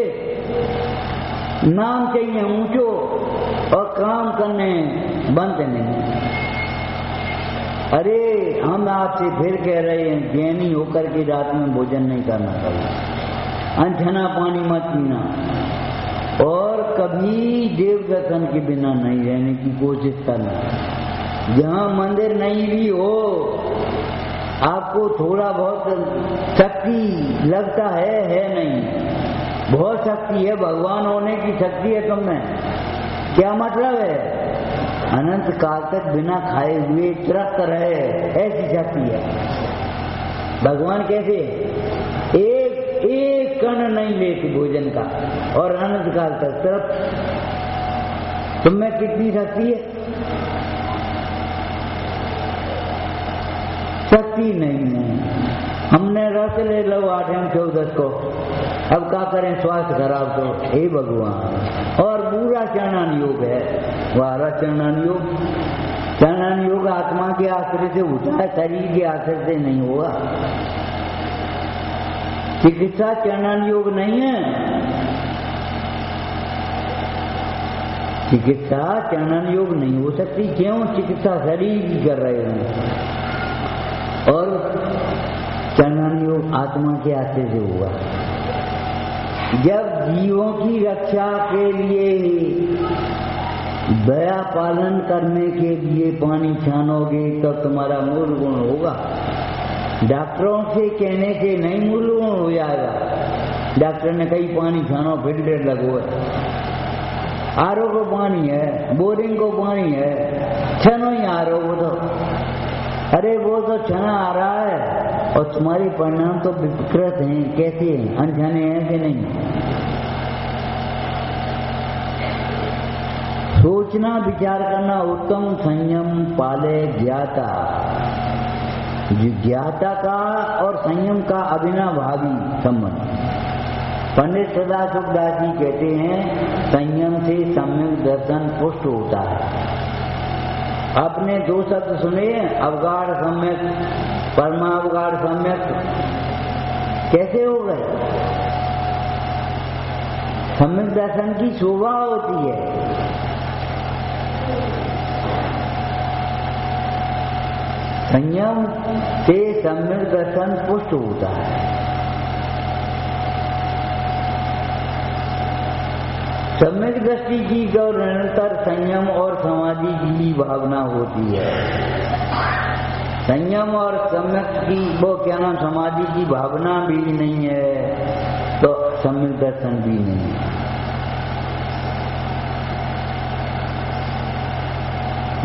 Speaker 1: नाम चाहिए ऊंचो और काम करने बनते नहीं। अरे हम आपसे फिर कह रहे हैं, ज्ञानी होकर के रात में भोजन नहीं करना चाहिए, अनछना पानी मत पीना, और कभी देव दर्शन के बिना नहीं रहने की कोशिश करना। जहाँ मंदिर नहीं भी हो, आपको थोड़ा बहुत शक्ति लगता है नहीं, बहुत शक्ति है, भगवान होने की शक्ति है तुम में। क्या मतलब है? अनंत काल तक बिना खाए हुए त्रस्त रहे, ऐसी शक्ति है। भगवान कैसे? एक कण नहीं लेते भोजन का, और अनंत काल तक तरफ। तुम में कितनी शक्ति है? शक्ति नहीं है। हमने रस ले लो 8 14 को, अब क्या करें? स्वास्थ्य खराब तो हे भगवान, और बुरा का चरणन योग है, वह चरणन योग। चरणन योग आत्मा के आश्रय से होता है, शरीर के आश्रय से नहीं होगा। चिकित्सा चरणन योग नहीं है। चिकित्सा चरणन योग नहीं हो सकती। क्यों? चिकित्सा शरीर की कर रहे हैं और चरणन योग आत्मा के आश्रय से होगा। जब जीवों की रक्षा के लिए, दया पालन करने के लिए पानी छानोगे तब तुम्हारा मूल गुण होगा। डॉक्टरों से कहने से नहीं मूल गुण हो जाएगा। डॉक्टर ने कहीं पानी छानो, फिल्टर लगो है, आरओ को पानी है, बोरिंग को पानी है, छनो ही आ रहा वो तो, अरे वो तो छना आ रहा है और तुम्हारे परिणाम तो विकृत हैं। कैसे हैं? अनजाने हैं कि नहीं? सोचना विचार करना उत्तम संयम पाले ज्ञाता। जिज्ञासा का और संयम का अविनाभावी संबंध। पंडित सदा सुखदास जी कहते हैं संयम से सम्यक दर्शन पुष्ट होता है। आपने दो शब्द सुने, अवगाढ़ सम्यक, परमावगाढ़ सम्यक, कैसे हो गए? सम्यक दर्शन की शोभा होती है। संयम से सम्यक दर्शन पुष्ट होता है। सम्यक दृष्टि की जो निरंतर संयम और समाधि की भावना होती है। संयम और सम्यक की वो क्या नाम समाधि की भावना भी नहीं है तो सम्यक दर्शन भी नहीं है।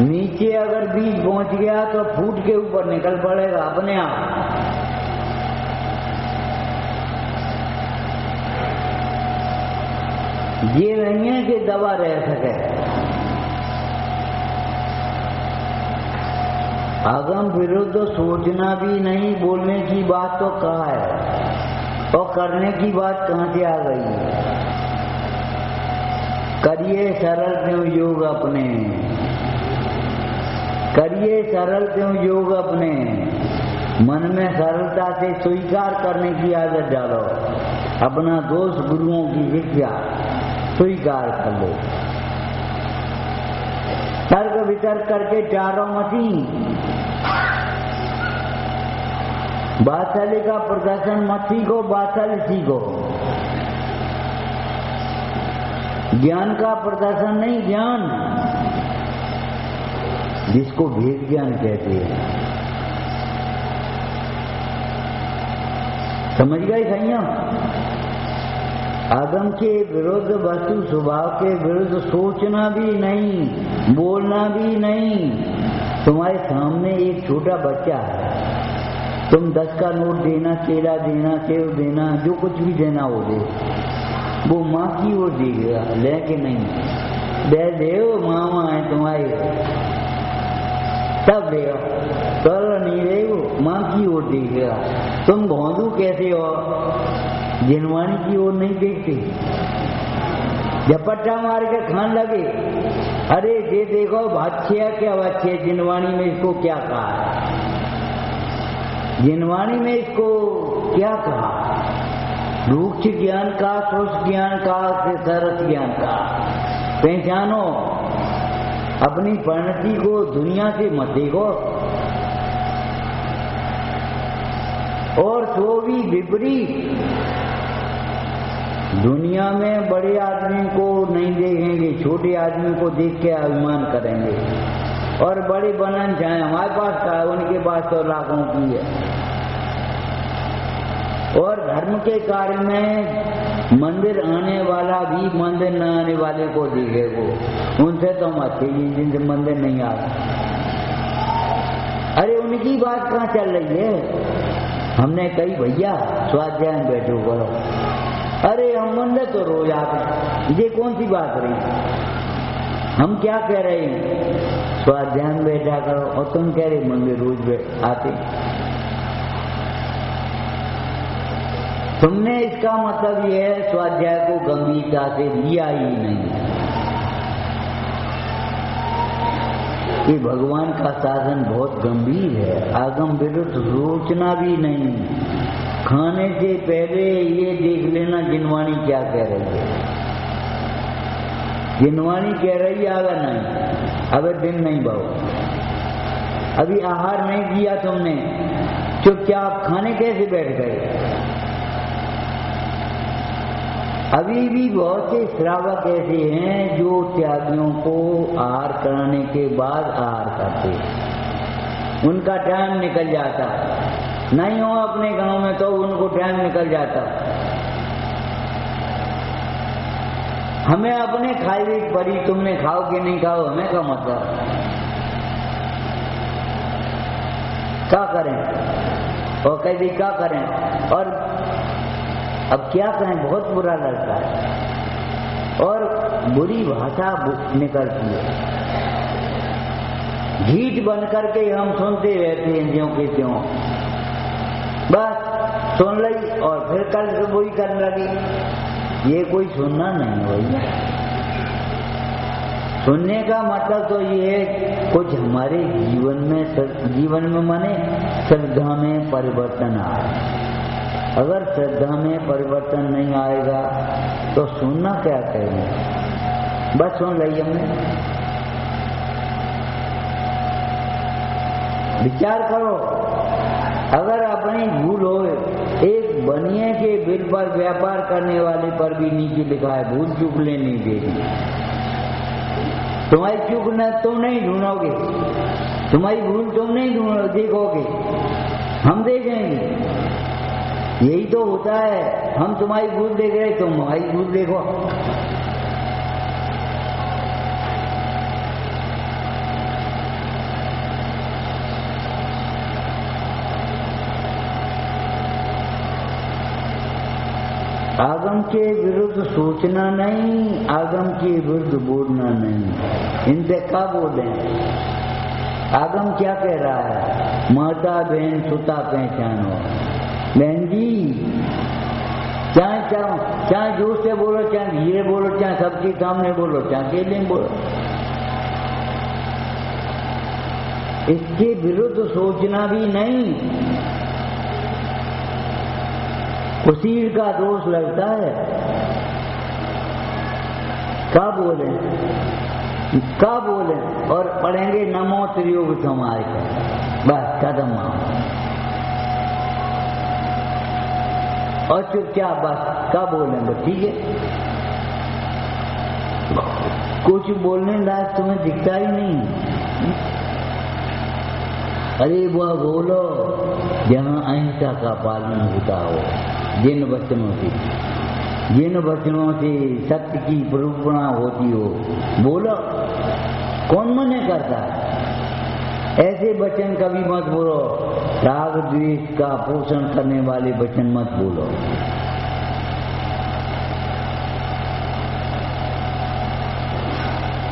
Speaker 1: नीचे अगर बीज पहुंच गया तो फूट के ऊपर निकल पड़ेगा अपने आप। ये नहीं है कि दबा रह सके। आगम विरुद्ध सोचना भी नहीं, बोलने की बात तो कहाँ है और करने की बात कहाँ से आ गई? करिए सरल क्यों योग अपने, करिए सरल क्यों योग अपने। मन में सरलता से स्वीकार करने की आदत डालो। अपना दोष गुरुओं की शिक्षा स्वीकार कर लो। तर्क वितर्क करके चारों मती। बात्सल्य का प्रदर्शन मत सीखो, बात्सल्य सीखो। ज्ञान का प्रदर्शन नहीं, ज्ञान जिसको भेद ज्ञान कहते हैं। समझ गए संयम? आगम के विरुद्ध, वस्तु स्वभाव के विरुद्ध सोचना भी नहीं, बोलना भी नहीं। तुम्हारे सामने एक छोटा बच्चा है, तुम 10 का नोट देना, केला देना, सेव देना, जो कुछ भी देना हो दे, वो माँ की ओर देगा, लेके नहीं। दे देव मामा है तुम्हारे, तब देगा। कर नहीं दे वो माँ की ओर देगा। तुम भौंदू कैसे हो? जिनवाणी की ओर नहीं देखते। झपट्टा मार के खान लगे, अरे ये देखो बादशाह क्या बादशाह, जिनवाणी में इसको क्या कहा, जिनवाणी में इसको क्या कहा। रूक्ष ज्ञान का, शुष्क ज्ञान का, सरस ज्ञान का पहचानो। अपनी परिणति को दुनिया से मत देखो। और तो भी विपरीत, दुनिया में बड़े आदमी को नहीं देखेंगे, छोटे आदमी को देख के अभिमान करेंगे और बड़े बनन चाहे हमारे पास का, उनके पास तो लाखों की है। और धर्म के कार्य में मंदिर आने वाला भी मंदिर न आने वाले को देखेगा। उनसे तो हम अच्छे ही, जिनसे मंदिर नहीं आ रहा। अरे उनकी बात कहाँ चल रही है? हमने कही भैया स्वाध्याय में बैठो करो। अरे हम मंदिर तो रोज आते हैं, ये कौन सी बात रही? हम क्या कह रहे हैं? स्वाध्याय में बैठा करो, और तुम कह रहे मंदिर रोज आते। तुमने इसका मतलब यह है स्वाध्याय को गंभीरता से लिया ही नहीं। कि भगवान का शासन बहुत गंभीर है। आगम विरुद्ध सोचना भी नहीं। खाने से पहले ये देख लेना जिनवाणी क्या कह रही है। जिनवाणी कह रही है आगा नहीं, अबे दिन नहीं बहु, अभी आहार नहीं किया तुमने, चुपचाप खाने कैसे बैठ गए। अभी भी बहुत से श्रावक ऐसे हैं जो त्यागियों को आहार कराने के बाद आहार करते, उनका टाइम निकल जाता। नहीं हो अपने गांव में तो उनको टाइम निकल जाता। हमें अपने खाई हुई परी, तुमने खाओ कि नहीं खाओ हमें क्या मतलब। क्या करें और कह दी क्या करें। और अब क्या कहें, बहुत बुरा लगता है और बुरी भाषा निकलती है। गीत बन करके हम सुनते रहते हैं ज्यों के त्यों, बस सुन ली और फिर कल से वही करने लगी। ये कोई सुनना नहीं हुई। सुनने का मतलब तो ये है कुछ हमारे जीवन में माने श्रद्धा में परिवर्तन आए। अगर श्रद्धा में परिवर्तन नहीं आएगा तो सुनना क्या कहेंगे। बस सुन ली हमने। विचार करो, अगर अपनी भूल हो, एक बनिए के बिल पर व्यापार करने वाले पर भी नीचे लिखा है भूल चूक लेनी देगी। तुम्हारी चूक न तुम नहीं ढूंढोगे, तुम्हारी भूल तुम नहीं देखोगे, हम देखेंगे। यही तो होता है, हम तुम्हारी भूल देख रहे, तुम हमारी भूल देखो। आगम के विरुद्ध सोचना नहीं, आगम के विरुद्ध बोलना नहीं। इनसे क्या बोले। आगम क्या कह रहा है, माता बहन सुता पहचानो। बहन जी चाहे जोर से बोलो, चाहे धीरे बोलो, चाहे सबके सामने बोलो, चाहे अकेले बोलो, इसके विरुद्ध सोचना भी नहीं। उसीर का दोष लगता है। क्या बोले और पढ़ेंगे नमो त्रियोग समाज का, बस कदम और चुपचाप बस क्या बोले, बस ठीक है। कुछ बोलने लायक तुम्हें दिखता ही नहीं। अरे वह बोलो जहाँ अहिंसा का पालन होता हो, जिन वचनों से सत्य की प्रेरणा होती हो, बोलो। कौन मना करता है। ऐसे वचन कभी मत बोलो, राग द्वेष का पोषण करने वाले वचन मत बोलो।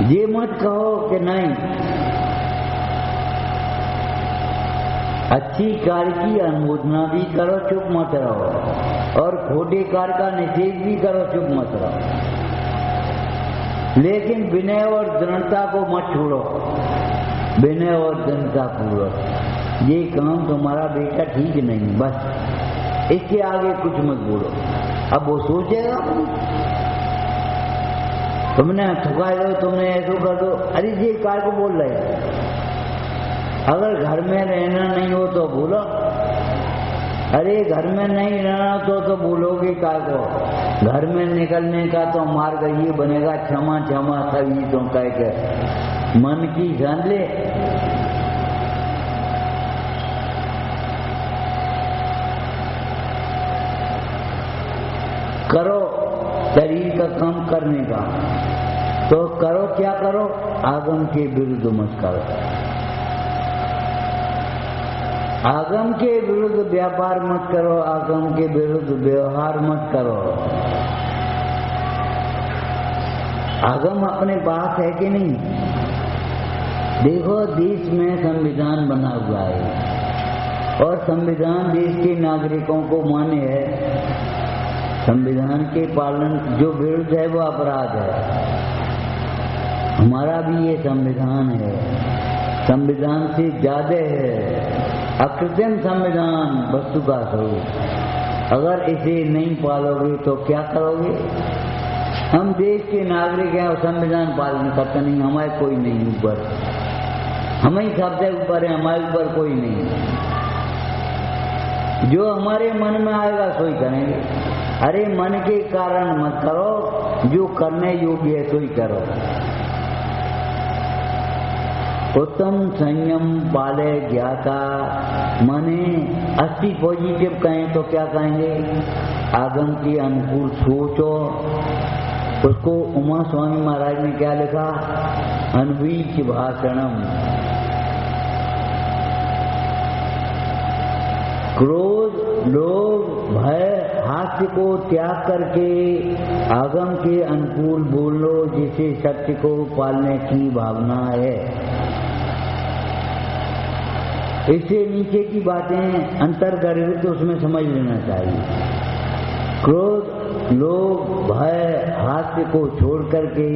Speaker 1: ये मत कहो कि नहीं, अच्छी कार्य की अनुमोदना भी करो, चुप मत रहो, और खोटे कार्य का निषेध भी करो, चुप मत रहो। लेकिन विनय और दृढ़ता को मत छोड़ो। विनय और दृढ़ता पूर्वक, ये काम तुम्हारा बेटा ठीक नहीं, बस इसके आगे कुछ मत बोलो। अब वो सोचेगा, तुमने ठुका दो, तुमने ऐसा कर दो, अरे ये कार्य को बोल रहे। अगर घर में रहना नहीं हो तो बोलो, अरे घर में नहीं रहना तो बोलोगे काय को। घर में निकलने का तो मार्ग ये बनेगा, क्षमा क्षमा सभी तो कह के मन की जान ले। करो शरीर का काम करने का, तो करो क्या करो, आगम के विरुद्ध मत करो। आगम के विरुद्ध व्यापार मत करो, आगम के विरुद्ध व्यवहार मत करो। आगम अपने पास है कि नहीं। देखो देश में संविधान बना हुआ है और संविधान देश के नागरिकों को मान्य है। संविधान के पालन जो विरुद्ध है वो अपराध है। हमारा भी ये संविधान है संविधान से ज्यादा है अकृत्रिम संविधान वस्तु का स्वरूप। अगर इसे नहीं पालोगे तो क्या करोगे? हम देश के नागरिक हैं और संविधान पालन करते नहीं, हमारे कोई नहीं ऊपर, हम ही सबसे ऊपर है, हमारे ऊपर कोई नहीं। जो हमारे मन में आएगा सो ही करेंगे। अरे मन के कारण मत करो, जो करने योग्य है सो ही करो। उत्तम संयम पाले ज्ञाता, माने 80 पॉजिटिव कहें तो क्या कहेंगे? आगम के अनुकूल सोचो। उसको उमा स्वामी महाराज ने क्या लिखा? अनवीच भाषणम। क्रोध, लोभ, भय, हास्य को त्याग करके आगम के अनुकूल बोलो, जिसे सत्य को पालने की भावना है। इससे नीचे की बातें अंतर्गर्भित उसमें समझ लेना चाहिए। क्रोध, लोभ, भय, हास्य को छोड़ करके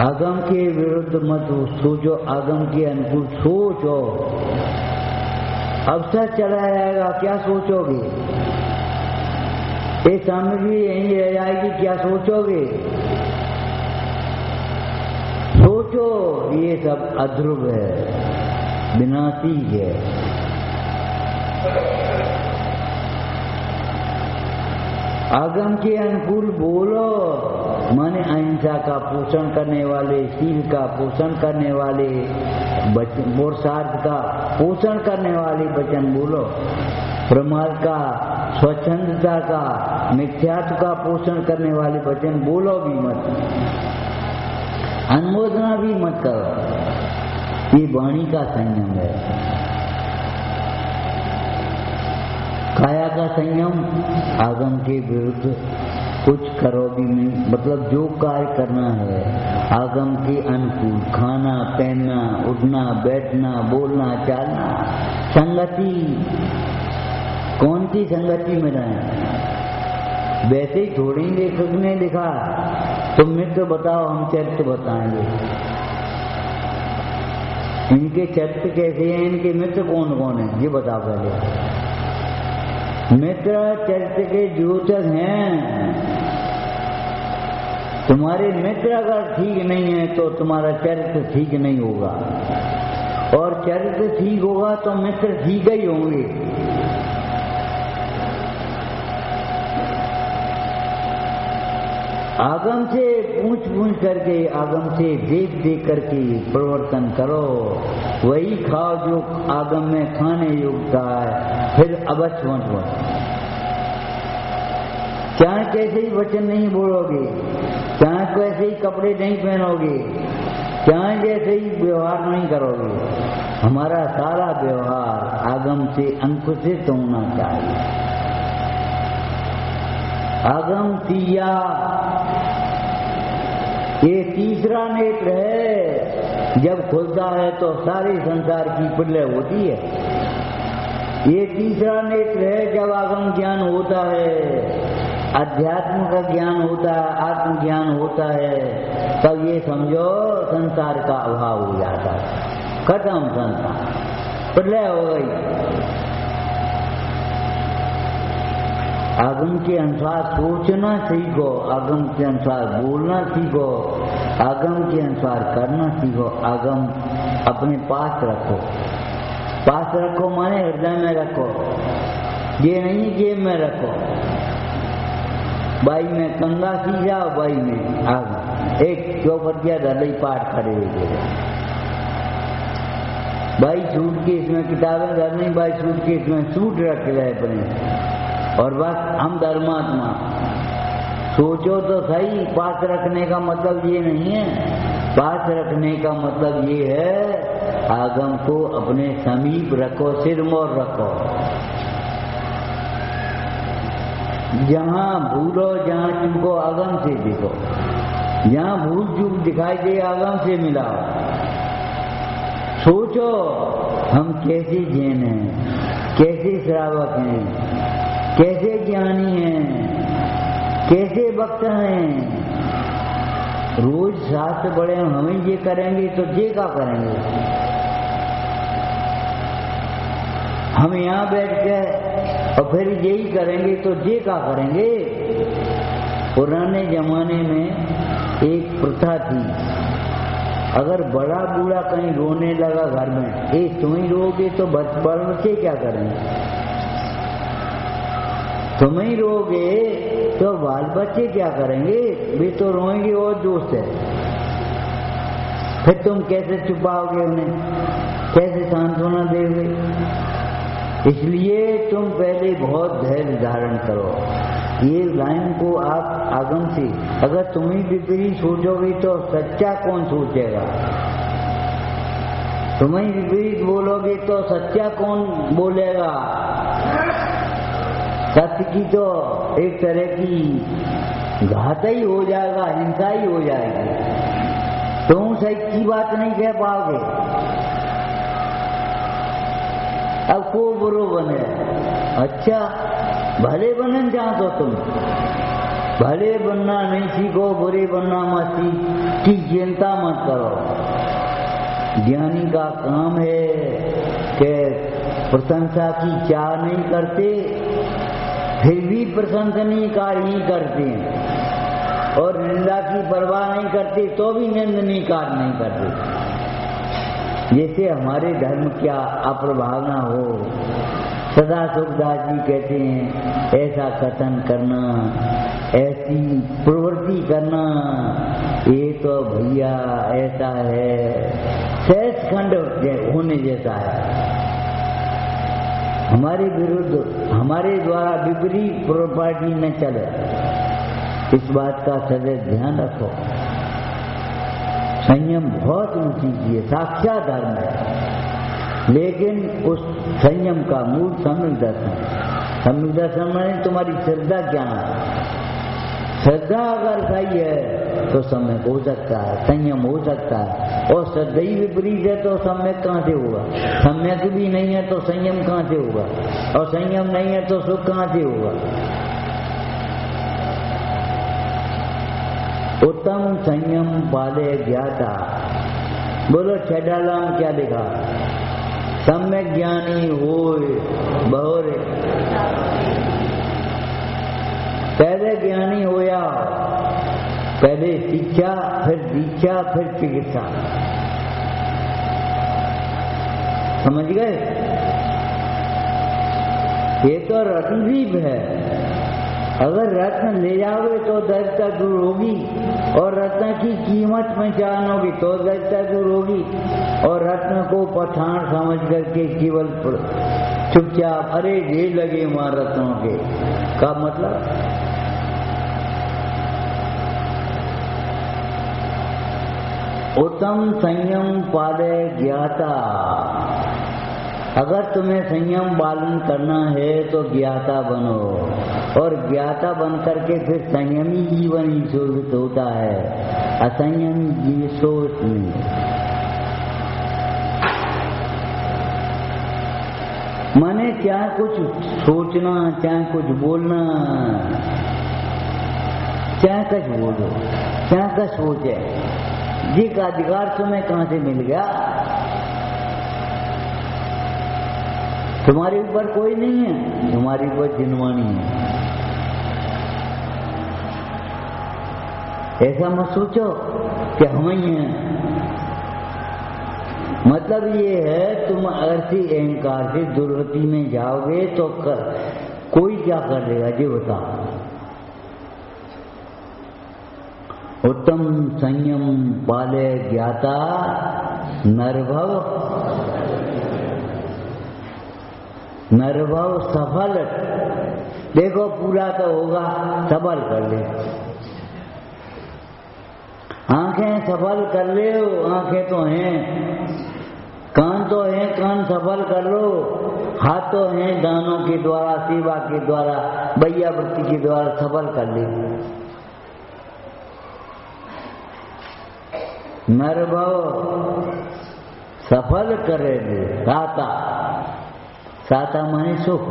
Speaker 1: आगम के विरुद्ध मत सोचो, आगम के अनुकूल सोचो। अवसर चला जाएगा, क्या सोचोगे? ये सामग्री यहीं रह जाएगी, क्या सोचोगे? सोचो, ये सब अध्रुव है, विनाशी है। आगम के अनुकूल बोलो, माने अहिंसा का पोषण करने वाले, शील का पोषण करने वाले वचन, पुरुषार्थ का पोषण करने वाले वचन बोलो। प्रमाद का, स्वच्छंदता का, मिथ्यात्व का पोषण करने वाले वचन बोलो भी मत, अनुमोदना भी मत करो। ये वाणी का संयम है। काया का संयम, आगम के विरुद्ध कुछ करो भी नहीं, मतलब जो कार्य करना है आगम के अनुकूल, खाना, पहनना, उठना, बैठना, बोलना, चालना। संगति, कौन सी संगति में रहें? वैसे ही थोड़ी लेखक ने लिखा, तुम मित्र बताओ, हम चरित्र बताएंगे। इनके चरित्र कैसे हैं, इनके मित्र कौन कौन है, ये बताओ पहले। मित्र चरित्र के द्योतक हैं। तुम्हारे मित्र अगर ठीक नहीं है तो तुम्हारा चरित्र ठीक नहीं होगा, और चरित्र ठीक होगा तो मित्र ठीक ही होंगे। आगम से पूछ पूछ करके, आगम से देख देख करके प्रवर्तन करो। वही खाओ जो आगम में खाने योग्य है, फिर अवश्य मत। चाहे कैसे ही वचन नहीं बोलोगे, चाहे कैसे ही कपड़े नहीं पहनोगे, चाहे जैसे ही व्यवहार नहीं करोगे, हमारा सारा व्यवहार आगम से अंकुशित होना चाहिए। आगम तीया, ये तीसरा नेत्र है। जब खुलता है तो सारे संसार की प्रलय होती है। ये तीसरा नेत्र है। जब आगम ज्ञान होता है, अध्यात्म का ज्ञान होता है, आत्मज्ञान होता है, तब ये समझो संसार का अभाव हो जाता है, खत्म संसार, प्रलय हो गई। आगम के अनुसार सोचना सीखो, आगम के अनुसार बोलना सीखो, आगम के अनुसार करना सीखो। आगम अपने पास रखो। पास रखो माने हृदय में रखो, ये नहीं जेब में रखो। बाई में कंगा सी जाओ, बाई में आगम। एक चौपटिया धरई पाठ करे हुए, बाई सूटकेस में किताबें धर नहीं, बाई सूटकेस में सूट रख रहे अपने, और बस हम धर्मात्मा। सोचो तो सही, पास रखने का मतलब ये नहीं है। पास रखने का मतलब ये है आगम को अपने समीप रखो, सिरमौर रखो। जहां भूलो, जहां चूको, आगम से देखो। जहां भूल चूक दिखाई दे, आगम से मिलाओ। सोचो हम कैसे जैन हैं, कैसे श्रावक हैं, कैसे ज्ञानी हैं, कैसे भक्त हैं। रोज साथ बड़े हमें ये करेंगे तो ये क्या करेंगे? हम यहाँ बैठ के और फिर यही करेंगे तो ये क्या करेंगे? पुराने जमाने में एक प्रथा थी, अगर बड़ा बूढ़ा कहीं रोने लगा घर में, तुम ही रोगे तो बड़े बच्चे क्या करेंगे? तुम ही रोगे तो बाल बच्चे क्या करेंगे? वे तो रोएंगे और जोश है। फिर तुम कैसे छुपाओगे उन्हें, कैसे सांत्वना दोगे? इसलिए तुम पहले बहुत धैर्य धारण करो। ये लाइन को आप आगम से, अगर तुम ही विपरीत सोचोगे तो सच्चा कौन सोचेगा? तुम ही विपरीत बोलोगे तो सच्चा कौन बोलेगा? सत्य की तो एक तरह की घात ही हो जाएगा, हिंसा ही हो जाएगी। तुम सच्ची बात नहीं कह पाओगे। अब को बुरो बने, अच्छा भले बनन चाहते तुम, भले बनना नहीं सीखो, बुरे बनना मत सीख की चिंता मत करो। ज्ञानी का काम है कि प्रशंसा की चाह नहीं करते, फिर भी प्रशंसनीकार ही करते हैं, और निंदा की परवाह नहीं करते तो भी निंदनीकार नहीं करते। जैसे हमारे धर्म क्या अप्रभावना हो। सदा सुखदास जी कहते हैं, ऐसा कथन करना, ऐसी प्रवृत्ति करना, ये तो भैया ऐसा है, शेष खंड होने जैसा है। हमारे विरुद्ध, हमारे द्वारा विपरीत प्रॉपर्टी न चले, इस बात का सदैव ध्यान रखो। संयम बहुत ऊंची चीज है, साक्षात धर्म है, लेकिन उस संयम का मूल सम्यक दर्शन। सम्यक दर्शन में तुम्हारी श्रद्धा क्या है? श्रद्धा अगर सही है तो सम्यक हो सकता है, संयम हो सकता है, और श्रद्धा ही विपरीत है तो सम्यक कहाँ से होगा? सम्यक भी नहीं है तो संयम कहाँ से होगा? और संयम नहीं है तो सुख कहाँ से होगा? उत्तम संयम पाले ज्ञाता। बोलो छेडाला में क्या लिखा? सम्यक ज्ञानी होय बहुरे। पहले ज्ञानी होया, पहले शिक्षा, फिर दीक्षा, फिर चिकित्सा। समझ गए? ये तो रत्नदीप है। अगर रत्न ले जाओगे तो दरिद्रता दूर होगी, और रत्न की कीमत पहचानोगे तो दरिद्रता दूर होगी। और रत्न को पठान समझ करके केवल चुपचाप अरे ढेर लगे वहां रत्नों के का मतलब? उत्तम संयम पाले ज्ञाता। अगर तुम्हें संयम पालन करना है तो ज्ञाता बनो, और ज्ञाता बन करके फिर संयमी जीवन ही शोभित होता है, असंयमी जीवन सोच नहीं। माने चाहे कुछ सोचना, चाहे कुछ बोलना, चाहे कुछ बोलो, चाहे कुछ सोचे, जी का अधिकार तुम्हें कहां से मिल गया? तुम्हारे ऊपर कोई नहीं है, तुम्हारे ऊपर जिनवानी है। ऐसा मत सोचो कि हम ही हैं। मतलब ये है, तुम अगर से अहंकार से दुर्गति में जाओगे तो कोई क्या कर देगा जी बताओ। उत्तम संयम पाले ज्ञाता नरभव सफल। देखो पूरा तो होगा, सफल कर ले। आंखें सफल कर ले, आंखें तो हैं, कान तो हैं, कान सफल कर लो, हाथ तो हैं, दानों के द्वारा, सेवा के द्वारा, वैयावृत्ति के द्वारा सफल कर ले। नरभव सफल करे साता। साता माने सुख।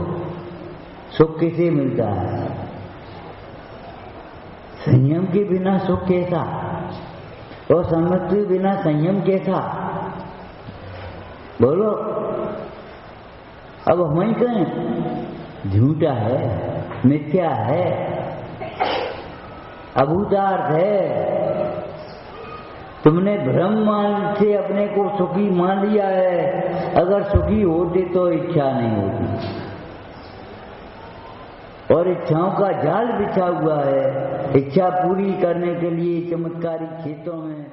Speaker 1: सुख किसे मिलता है? संयम के बिना सुख कैसा? और सम्मति बिना संयम कैसा? बोलो। अब हम ही कहें झूठा है, मिथ्या है, अभूतार्थ है। तुमने भ्रम मान से अपने को सुखी मान लिया है। अगर सुखी होते तो इच्छा नहीं होती, और इच्छाओं का जाल बिछा हुआ है। इच्छा पूरी करने के लिए चमत्कारी क्षेत्रों में